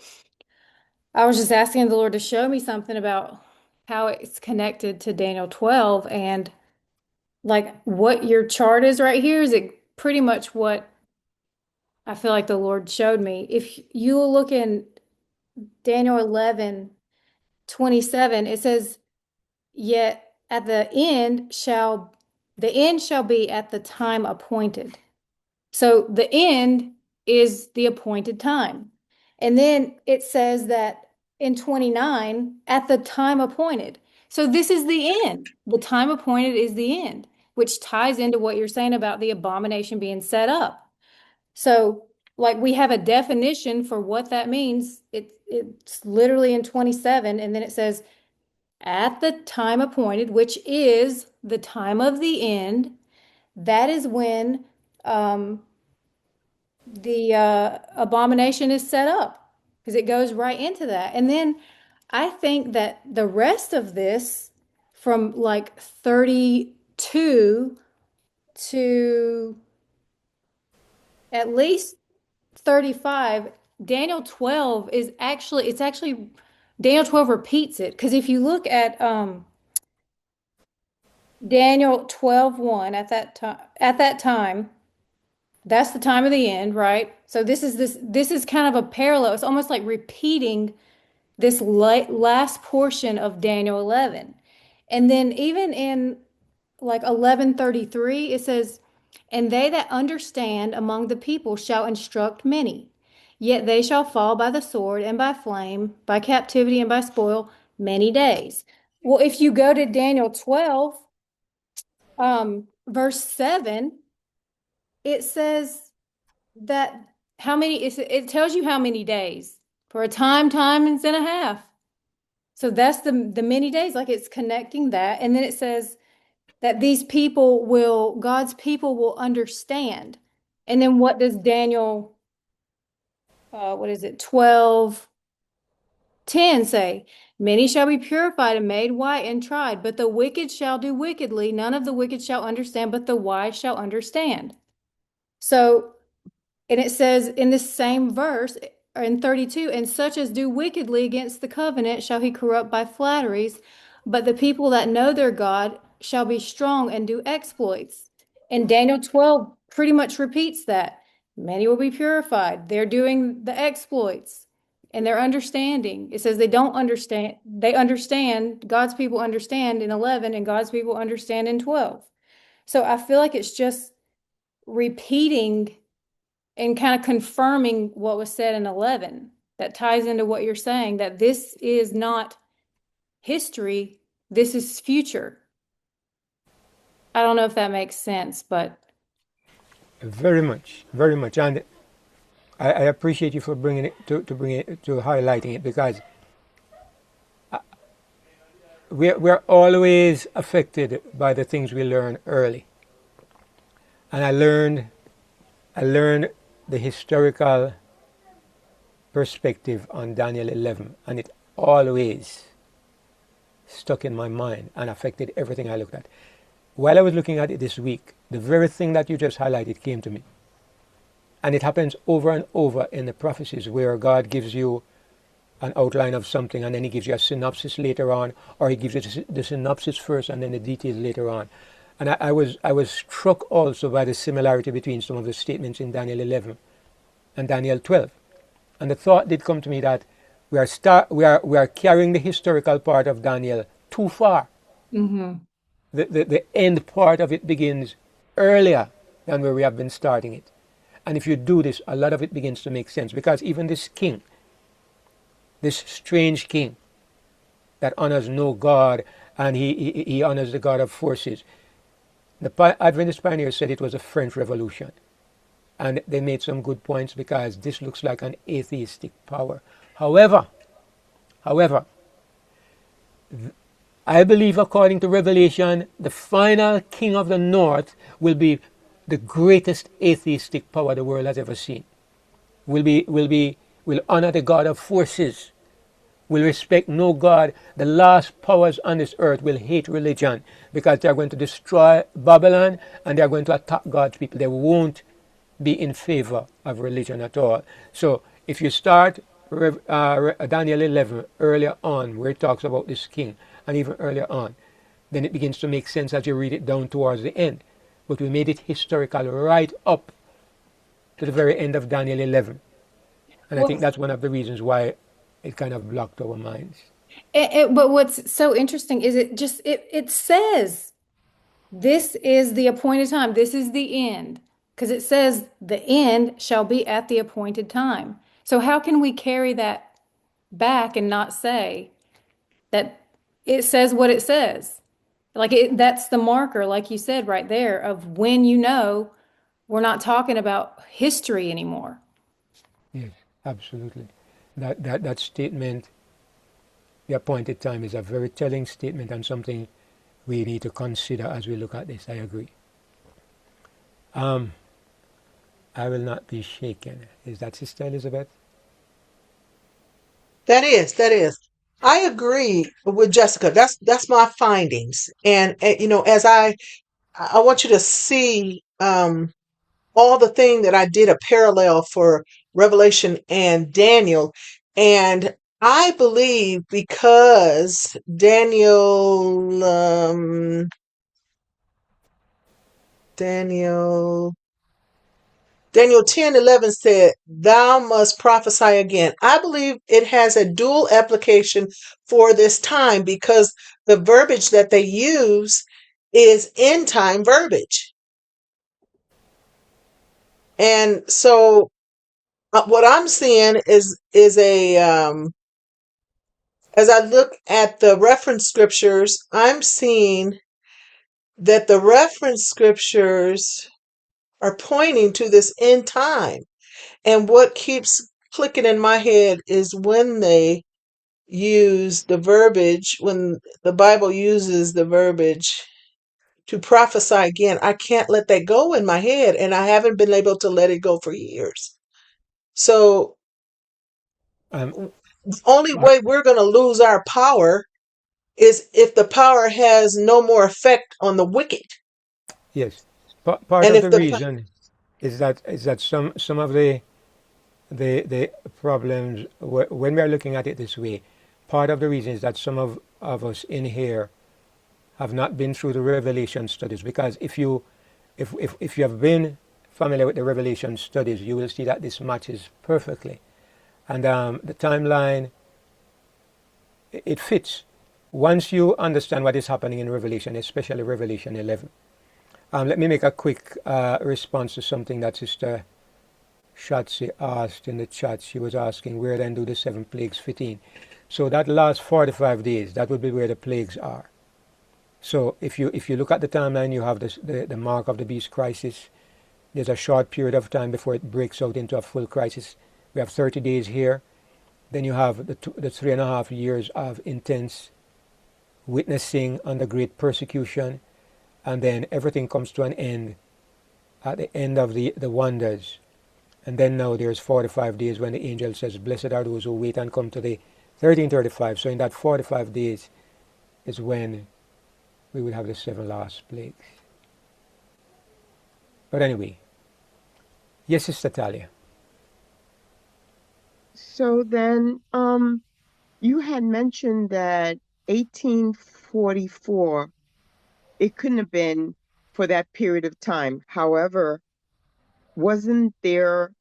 I was just asking the Lord to show me something about how it's connected to Daniel 12, and like what your chart is right here is it pretty much what I feel like the Lord showed me. If you look in Daniel 11:27, it says, "Yet at the end shall be at the time appointed." So the end is the appointed time. And then it says that in 29, at the time appointed. So this is the end. The time appointed is the end, which ties into what you're saying about the abomination being set up. So, like, we have a definition for what that means. It's literally in 27, and then it says, at the time appointed, which is the time of the end, that is when the abomination is set up, because it goes right into that. And then I think that the rest of this, from like 32 to at least 35, Daniel 12 is actually, it's actually, Daniel 12 repeats it. Because if you look at Daniel 12:1, at that time, that's the time of the end, right? So this is kind of a parallel. It's almost like repeating this last portion of Daniel 11. And then even in like 11:33, it says, "And they that understand among the people shall instruct many, yet they shall fall by the sword and by flame, by captivity and by spoil many days." Well, if you go to Daniel 12, verse 7, it says that it tells you how many days. For a time and a half. So that's the many days, like it's connecting that. And then it says that God's people will understand. And then what does Daniel, what is it, 12:10 say? Many shall be purified and made white and tried, but the wicked shall do wickedly. None of the wicked shall understand, but the wise shall understand. So, and it says in this same verse, or in 32, and such as do wickedly against the covenant shall he corrupt by flatteries, but the people that know their God shall be strong and do exploits. And Daniel 12 pretty much repeats that. Many will be purified. They're doing the exploits and they're understanding. It says they don't understand. They understand. God's people understand in 11, and God's people understand in 12. So I feel like it's just repeating and kind of confirming what was said in 11, that ties into what you're saying, that this is not history, this is future. I don't know if that makes sense, but Very much, very much. And I appreciate you for bringing it to bring it to highlighting it, because we're always affected by the things we learn early. And I learned the historical perspective on Daniel 11, and it always stuck in my mind and affected everything I looked at. While I was looking at it this week, the very thing that you just highlighted came to me. And it happens over and over in the prophecies, where God gives you an outline of something and then he gives you a synopsis later on, or he gives you the synopsis first and then the details later on. And I was struck also by the similarity between some of the statements in Daniel 11 and Daniel 12. And the thought did come to me that we are carrying the historical part of Daniel too far. mm-hmm. The end part of it begins earlier than where we have been starting it. And if you do this, a lot of it begins to make sense, because even this king, this strange king that honors no God and he honors the God of forces. The Adventist pioneers said it was a French Revolution, and they made some good points because this looks like an atheistic power. However, however, I believe according to Revelation, the final king of the north will be the greatest atheistic power the world has ever seen. Will honor the God of forces, will respect no God. The last powers on this earth will hate religion because they are going to destroy Babylon and they are going to attack God's people. They won't be in favor of religion at all. So if you start Daniel 11 earlier on, where it talks about this king, and even earlier on, then it begins to make sense as you read it down towards the end. But we made it historical right up to the very end of Daniel 11. And I think Well, that's one of the reasons why it kind of blocked our minds. but what's so interesting is it says this is the appointed time. This is the end. Because it says the end shall be at the appointed time. So how can we carry that back and not say that it says what it says? That's the marker, like you said right there, of when you know we're not talking about history anymore. Yes, absolutely. That statement, the appointed time, is a very telling statement and something we need to consider as we look at this. I agree. Um, I will not be shaken. Is that Sister Elizabeth? That is. I agree with Jessica. That's my findings. And as I want you to see all the thing that I did a parallel for Revelation and Daniel. And I believe because Daniel Daniel 10:11 said, "Thou must prophesy again." I believe it has a dual application for this time because the verbiage that they use is end time verbiage. And so what I'm seeing is a as I look at the reference scriptures, I'm seeing that the reference scriptures are pointing to this end time. And what keeps clicking in my head is when they use the verbiage, when the Bible uses the verbiage to prophesy again, I can't let that go in my head, and I haven't been able to let it go for years. So Um, the only I, way we're going to lose our power is if the power has no more effect on the wicked. yes. Part And of if the the reason is that some of the problems when we are looking at it this way, part of the reason is that some of us in here have not been through the Revelation studies. Because if you have been familiar with the Revelation studies, you will see that this matches perfectly, and the timeline, it fits once you understand what is happening in Revelation, especially Revelation 11. Let me make a quick response to something that Sister Shatsi asked in the chat. She was asking, where then do the seven plagues fit in? So that last 45 days, that would be where the plagues are. So if you look at the timeline, you have the mark of the beast crisis. There's a short period of time before it breaks out into a full crisis. We have 30 days here. Then you have the 3.5 years of intense witnessing under great persecution. And then everything comes to an end at the end of the wonders. And then now there's 45 days when the angel says, "Blessed are those who wait and come to the 1335." So in that 45 days is when we will have the seven last plagues. But anyway, yes, Sister Talia. So then, you had mentioned that 1844, it couldn't have been for that period of time. However, wasn't there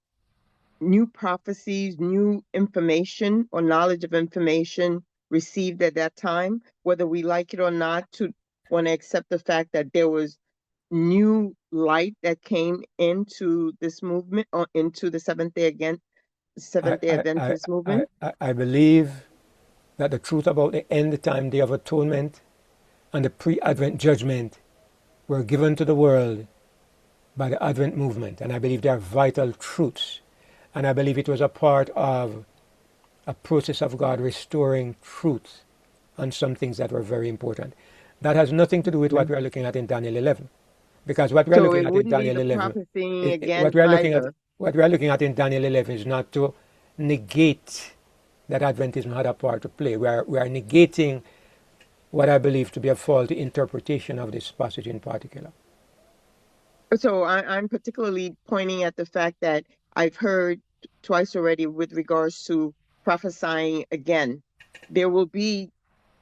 new prophecies, new information or knowledge of information received at that time, whether we like it or not, to want to accept the fact that there was new light that came into this movement or into the I, Seventh Day I, I, Adventist I, movement? I believe that the truth about the end time day of atonement and the pre-Advent judgment were given to the world by the Advent movement. And I believe they are vital truths. And I believe it was a part of a process of God restoring truth on some things that were very important. That has nothing to do with what Mhm. we are looking at in Daniel 11. Because what we are So looking it at in wouldn't be Daniel the 11, prophesying what again we are looking at, either. what we are looking at in Daniel 11 is not to negate that Adventism had a part to play. We are negating what I believe to be a faulty interpretation of this passage in particular. So I'm particularly pointing at the fact that I've heard twice already with regards to prophesying again. There will be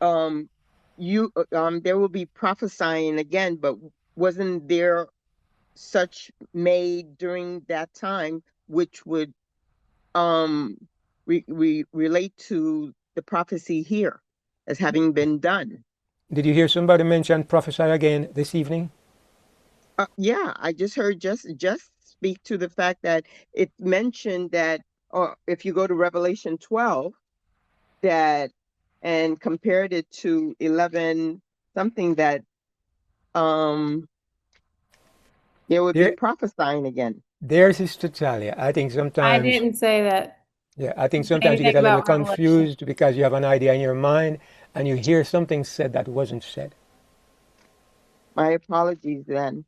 um there will be prophesying again, but wasn't there such made during that time which would um relate to the prophecy here as having been done? Did you hear somebody mention prophesy again this evening? Yeah, I just heard just speak to the fact that it mentioned that, or if you go to Revelation 12, that and compared it to 11 something, that um there would be There, prophesying again. there's Sister Talia. I think I sometimes, didn't say that yeah, I think sometimes you anything get a little about Revelation. confused because you have an idea in your mind and you hear something said that wasn't said. My apologies then.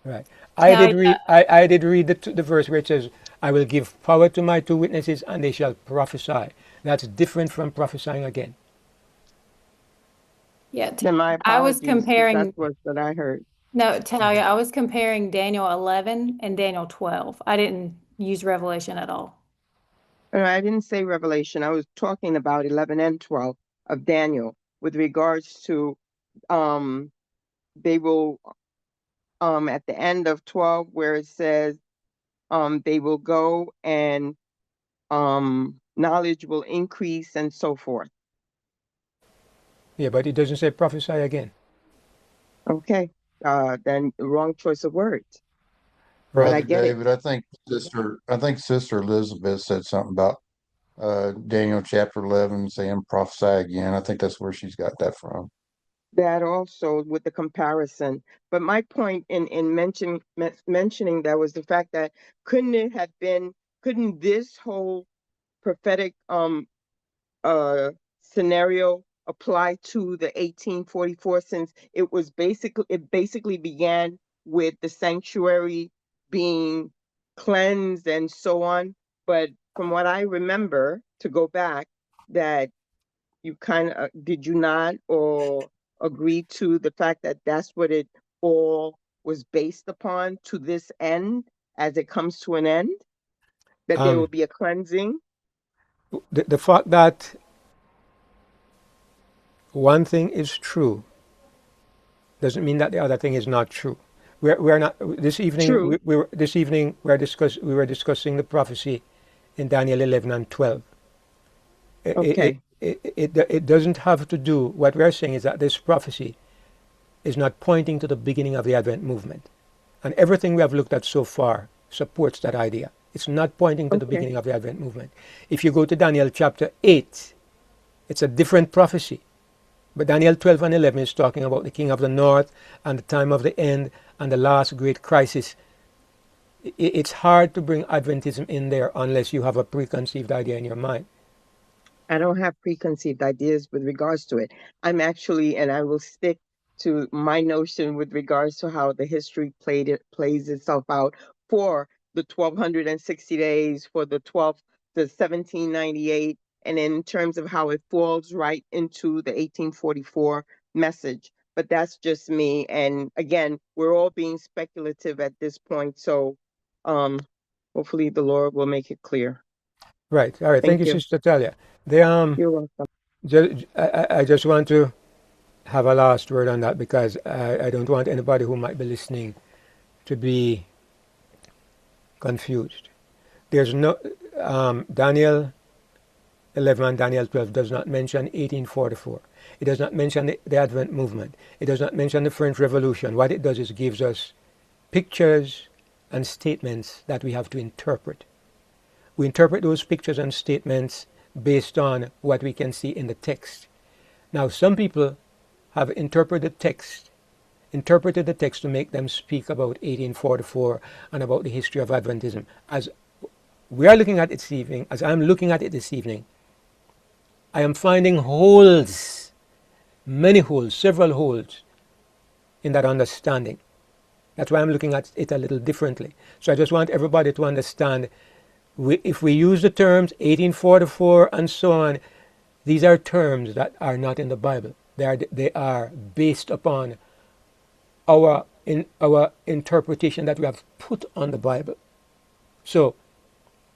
Right. I Tell did you, read. I did read the verse where it says, "I will give power to my two witnesses, and they shall prophesy." That's different from prophesying again. yeah, Then my I was apologies because that's comparing, what I heard. no, Talia, I was comparing Daniel 11 and Daniel 12. I didn't use Revelation at all. I didn't say Revelation. I was talking about 11 and 12 of Daniel with regards to um they will at the end of 12 where it says they will go and knowledge will increase and so forth. Yeah, but it doesn't say prophesy again. Okay. Then wrong choice of words. But I Brother Right. get it. David, I think Sister Elizabeth said something about Daniel chapter 11 saying prophesy again. I think that's where she's got that from. That also with the comparison. But my point in mentioning that was the fact that couldn't this whole prophetic scenario apply to the 1844, since it basically began with the sanctuary being cleansed and so on. But from what I remember, to go back, that you kind of did you not or agree to the fact that that's what it all was based upon to this end, as it comes to an end, that there will Um, be a cleansing? the fact that one thing is true doesn't mean that the other thing is not true. We're not this evening. True. This evening we were discussing the prophecy in Daniel 11 and 12. Okay. It doesn't have to do. What we're saying is that this prophecy is not pointing to the beginning of the Advent movement, and everything we have looked at so far supports that idea. It's not pointing to the Okay. beginning of the Advent movement. If you go to Daniel chapter 8, it's a different prophecy. But Daniel 12 and 11 is talking about the king of the north and the time of the end and the last great crisis. It's hard to bring Adventism in there unless you have a preconceived idea in your mind. I don't have preconceived ideas with regards to it. I'm actually, and I will stick to my notion with regards to how the history plays itself out for the 1260 days, for the 12th to 1798, and in terms of how it falls right into the 1844 message. But that's just me. And again, we're all being speculative at this point. So um, hopefully the Lord will make it clear. Right. All right. Thank Thank you, you. Sister Talia. The You're welcome. I just want to have a last word on that because I don't want anybody who might be listening to be confused. There's no Daniel 11 and Daniel 12 does not mention 1844. It does not mention the Advent movement. It does not mention the French Revolution. What it does is gives us pictures and statements that we have to interpret. We interpret those pictures and statements based on what we can see in the text. Now, some people have interpreted the text to make them speak about 1844 and about the history of Adventism. As we are looking at it this evening, as I'm looking at it this evening, I am finding holes, many holes, several holes in that understanding. That's why I'm looking at it a little differently. So I just want everybody to understand, if we use the terms 1844 and so on, these are terms that are not in the Bible. They are based upon our interpretation that we have put on the Bible. So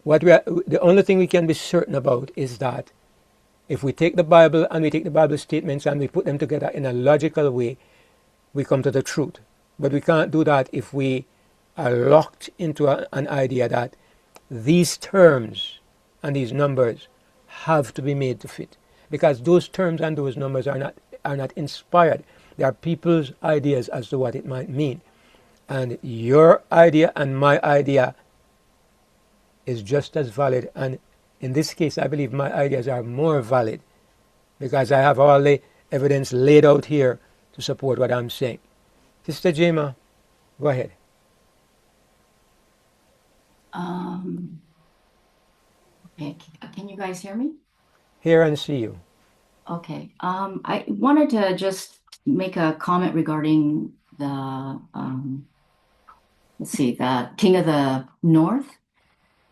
the only thing we can be certain about is that if we take the Bible and we take the Bible statements and we put them together in a logical way, we come to the truth. But we can't do that if we are locked into an idea that these terms and these numbers have to be made to fit, because those terms and those numbers are not inspired. They are people's ideas as to what it might mean, and your idea and my idea is just as valid. And in this case, I believe my ideas are more valid because I have all the evidence laid out here to support what I'm saying. Sister Jema, go ahead. Okay, can you guys hear me? Hear and see you. Okay. I wanted to just make a comment regarding the the King of the North.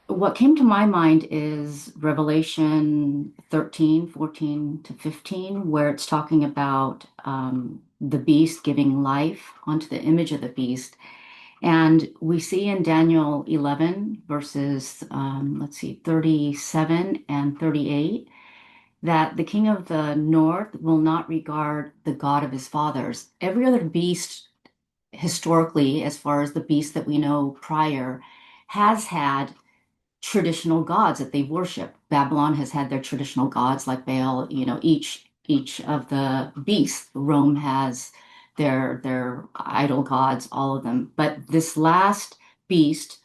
What came to my mind is Revelation 13, 14 to 15, where it's talking about the beast giving life onto the image of the beast. And we see in Daniel 11, verses, 37 and 38, that the king of the north will not regard the God of his fathers. Every other beast, historically, as far as the beast that we know prior, has had traditional gods that they worship. Babylon has had their traditional gods like Baal, each of the beasts. Rome has their idol gods, all of them. But this last beast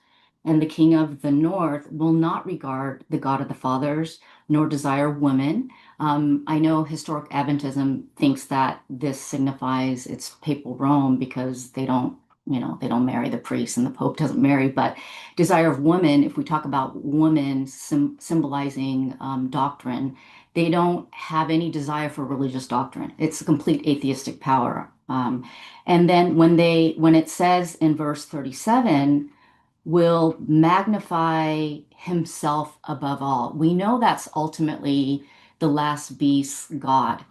and the king of the north will not regard the God of the fathers nor desire women. I know historic Adventism thinks that this signifies it's papal Rome because they don't marry the priests and the Pope doesn't marry, but desire of women, if we talk about women symbolizing doctrine, they don't have any desire for religious doctrine. It's a complete atheistic power. And then when it says in verse 37, will magnify himself above all, we know that's ultimately the last beast's God.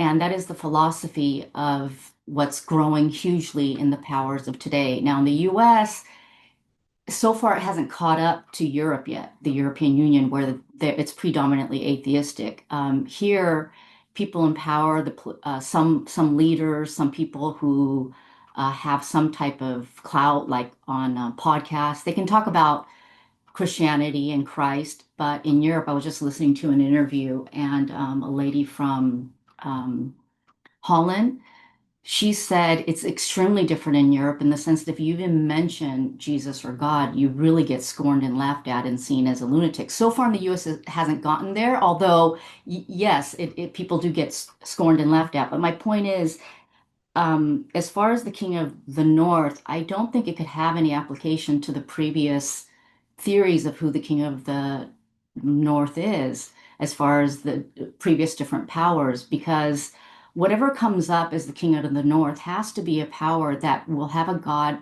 And that is the philosophy of what's growing hugely in the powers of today. Now, in the US, so far it hasn't caught up to Europe yet, the European Union, where it's predominantly atheistic. Here, people in power, some leaders, some people who have some type of clout, like on podcasts, they can talk about Christianity and Christ. But in Europe, I was just listening to an interview, and a lady from Holland, she said it's extremely different in Europe in the sense that if you even mention Jesus or God, you really get scorned and laughed at and seen as a lunatic. So far in the US, it hasn't gotten there, although, yes, people do get scorned and laughed at. But my point is, as far as the King of the North, I don't think it could have any application to the previous theories of who the King of the North is, as far as the previous different powers, because whatever comes up as the King of the North has to be a power that will have a God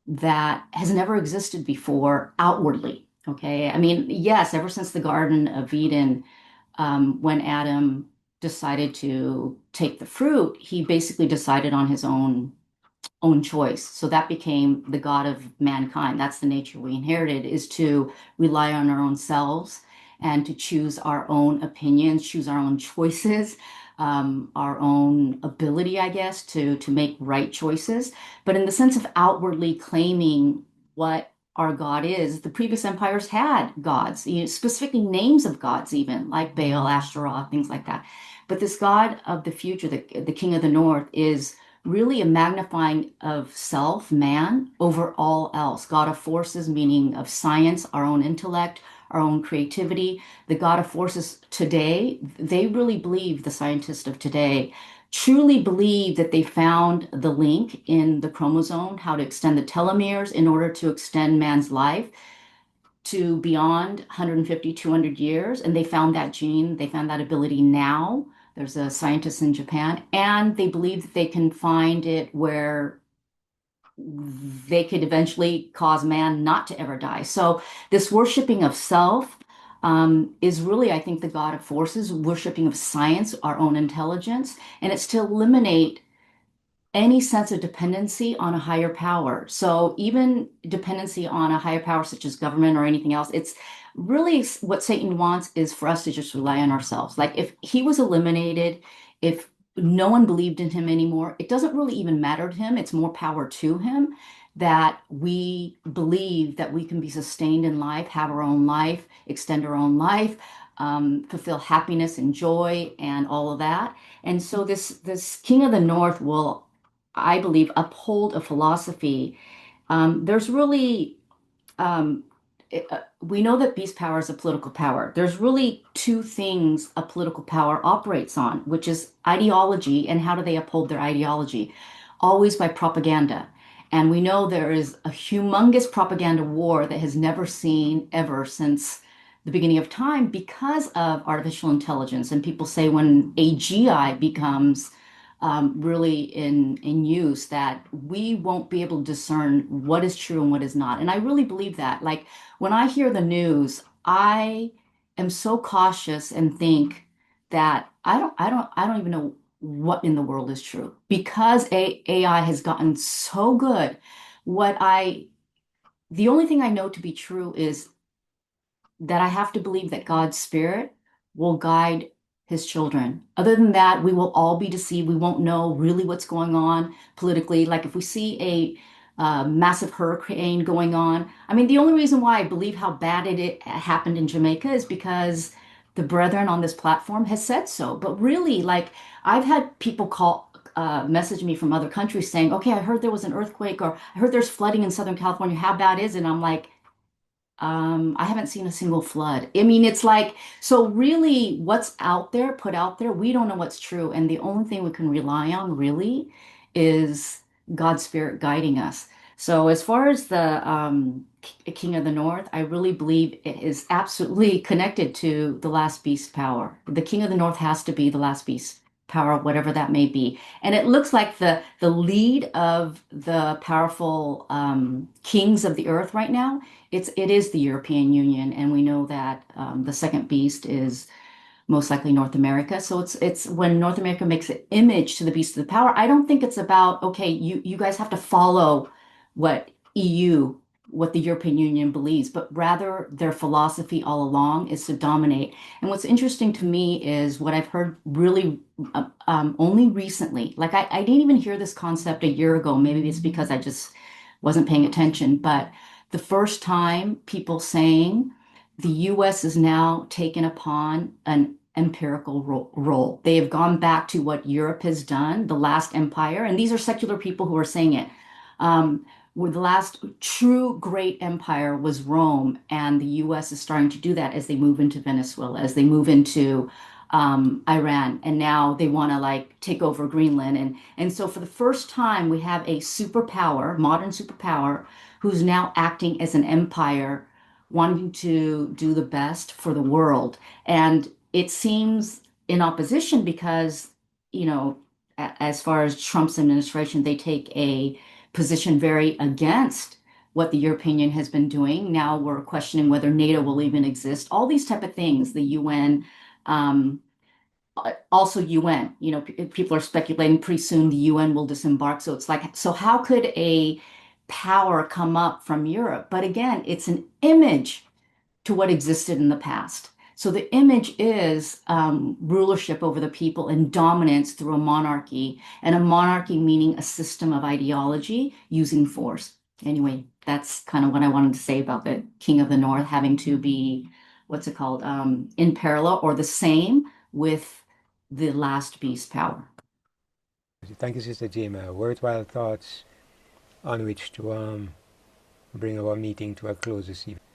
that has never existed before outwardly. Okay. I mean, yes, ever since the Garden of Eden, when Adam decided to take the fruit, he basically decided on his own choice. So that became the God of mankind. That's the nature we inherited, is to rely on our own selves and to choose our own opinions, choose our own choices, our own ability, I guess, to make right choices. But in the sense of outwardly claiming what our God is, the previous empires had gods, specifically names of gods, even like Baal, Ashtaroth, things like that. But this God of the future, the King of the North, is really a magnifying of self, man, over all else. God of forces, meaning of science, our own intellect, our own creativity. The God of forces today, they really believe, the scientists of today, truly believe that they found the link in the chromosome, how to extend the telomeres in order to extend man's life to beyond 150, 200 years. And they found that gene, they found that ability now. There's a scientist in Japan, and they believe that they can find it where they could eventually cause man not to ever die. So this worshiping of self is really, I think, the God of forces, worshiping of science, our own intelligence, and it's to eliminate any sense of dependency on a higher power. So even dependency on a higher power, such as government or anything else, it's really what Satan wants is for us to just rely on ourselves. Like if he was eliminated, if no one believed in him anymore, it doesn't really even matter to him. It's more power to him that we believe that we can be sustained in life, have our own life, extend our own life, fulfill happiness and joy and all of that. And so this King of the North will, I believe, uphold a philosophy. There's really, um, we know that beast power is a political power. There's really two things a political power operates on, which is ideology and how do they uphold their ideology? Always by propaganda. And we know there is a humongous propaganda war that has never seen ever since the beginning of time because of artificial intelligence. And people say when AGI becomes really in use, that we won't be able to discern what is true and what is not. And I really believe that. Like when I hear the news, I am so cautious and think that I don't even know what in the world is true because AI has gotten so good. What I The only thing I know to be true is that I have to believe that God's Spirit will guide his children. Other than that, we will all be deceived. We won't know really what's going on politically. Like if we see a massive hurricane going on, I mean, the only reason why I believe how bad it happened in Jamaica is because the brethren on this platform has said so. But really, like I've had people message me from other countries saying, okay, I heard there was an earthquake or I heard there's flooding in Southern California. How bad is it? And I'm like, I haven't seen a single flood. I mean, it's like, so really what's out there, put out there, we don't know what's true. And the only thing we can rely on really is God's Spirit guiding us. So as far as the King of the North, I really believe it is absolutely connected to the last beast power. The King of the North has to be the last beast power, whatever that may be. And it looks like the lead of the powerful kings of the earth right now, it is the European Union, and we know that the second beast is most likely North America. So it's when North America makes an image to the beast of the power. I don't think it's about, okay, you guys have to follow what EU, what the European Union believes, but rather their philosophy all along is to dominate. And what's interesting to me is what I've heard really only recently. Like I didn't even hear this concept a year ago. Maybe it's because I just wasn't paying attention, but the first time people saying the US is now taken upon an empirical role. They have gone back to what Europe has done, the last empire, and these are secular people who are saying it. Where the last true great empire was Rome, and the US is starting to do that as they move into Venezuela, as they move into Iran, and now they want to like take over Greenland. And so for the first time, we have a superpower, modern superpower, who's now acting as an empire wanting to do the best for the world. And it seems in opposition because, you know, as far as Trump's administration, they take a position very against what the European Union has been doing. Now we're questioning whether NATO will even exist. All these type of things, the UN, um, also UN, you know, people are speculating pretty soon the UN will disembark. So it's like, so how could a power come up from Europe? But again, it's an image to what existed in the past. So the image is rulership over the people and dominance through a monarchy, and a monarchy meaning a system of ideology using force. Anyway, that's kind of what I wanted to say about the King of the North having to be, what's it called, in parallel or the same with the last beast power. Thank you, Sister Jema. Worthwhile thoughts on which to bring our meeting to a close this evening.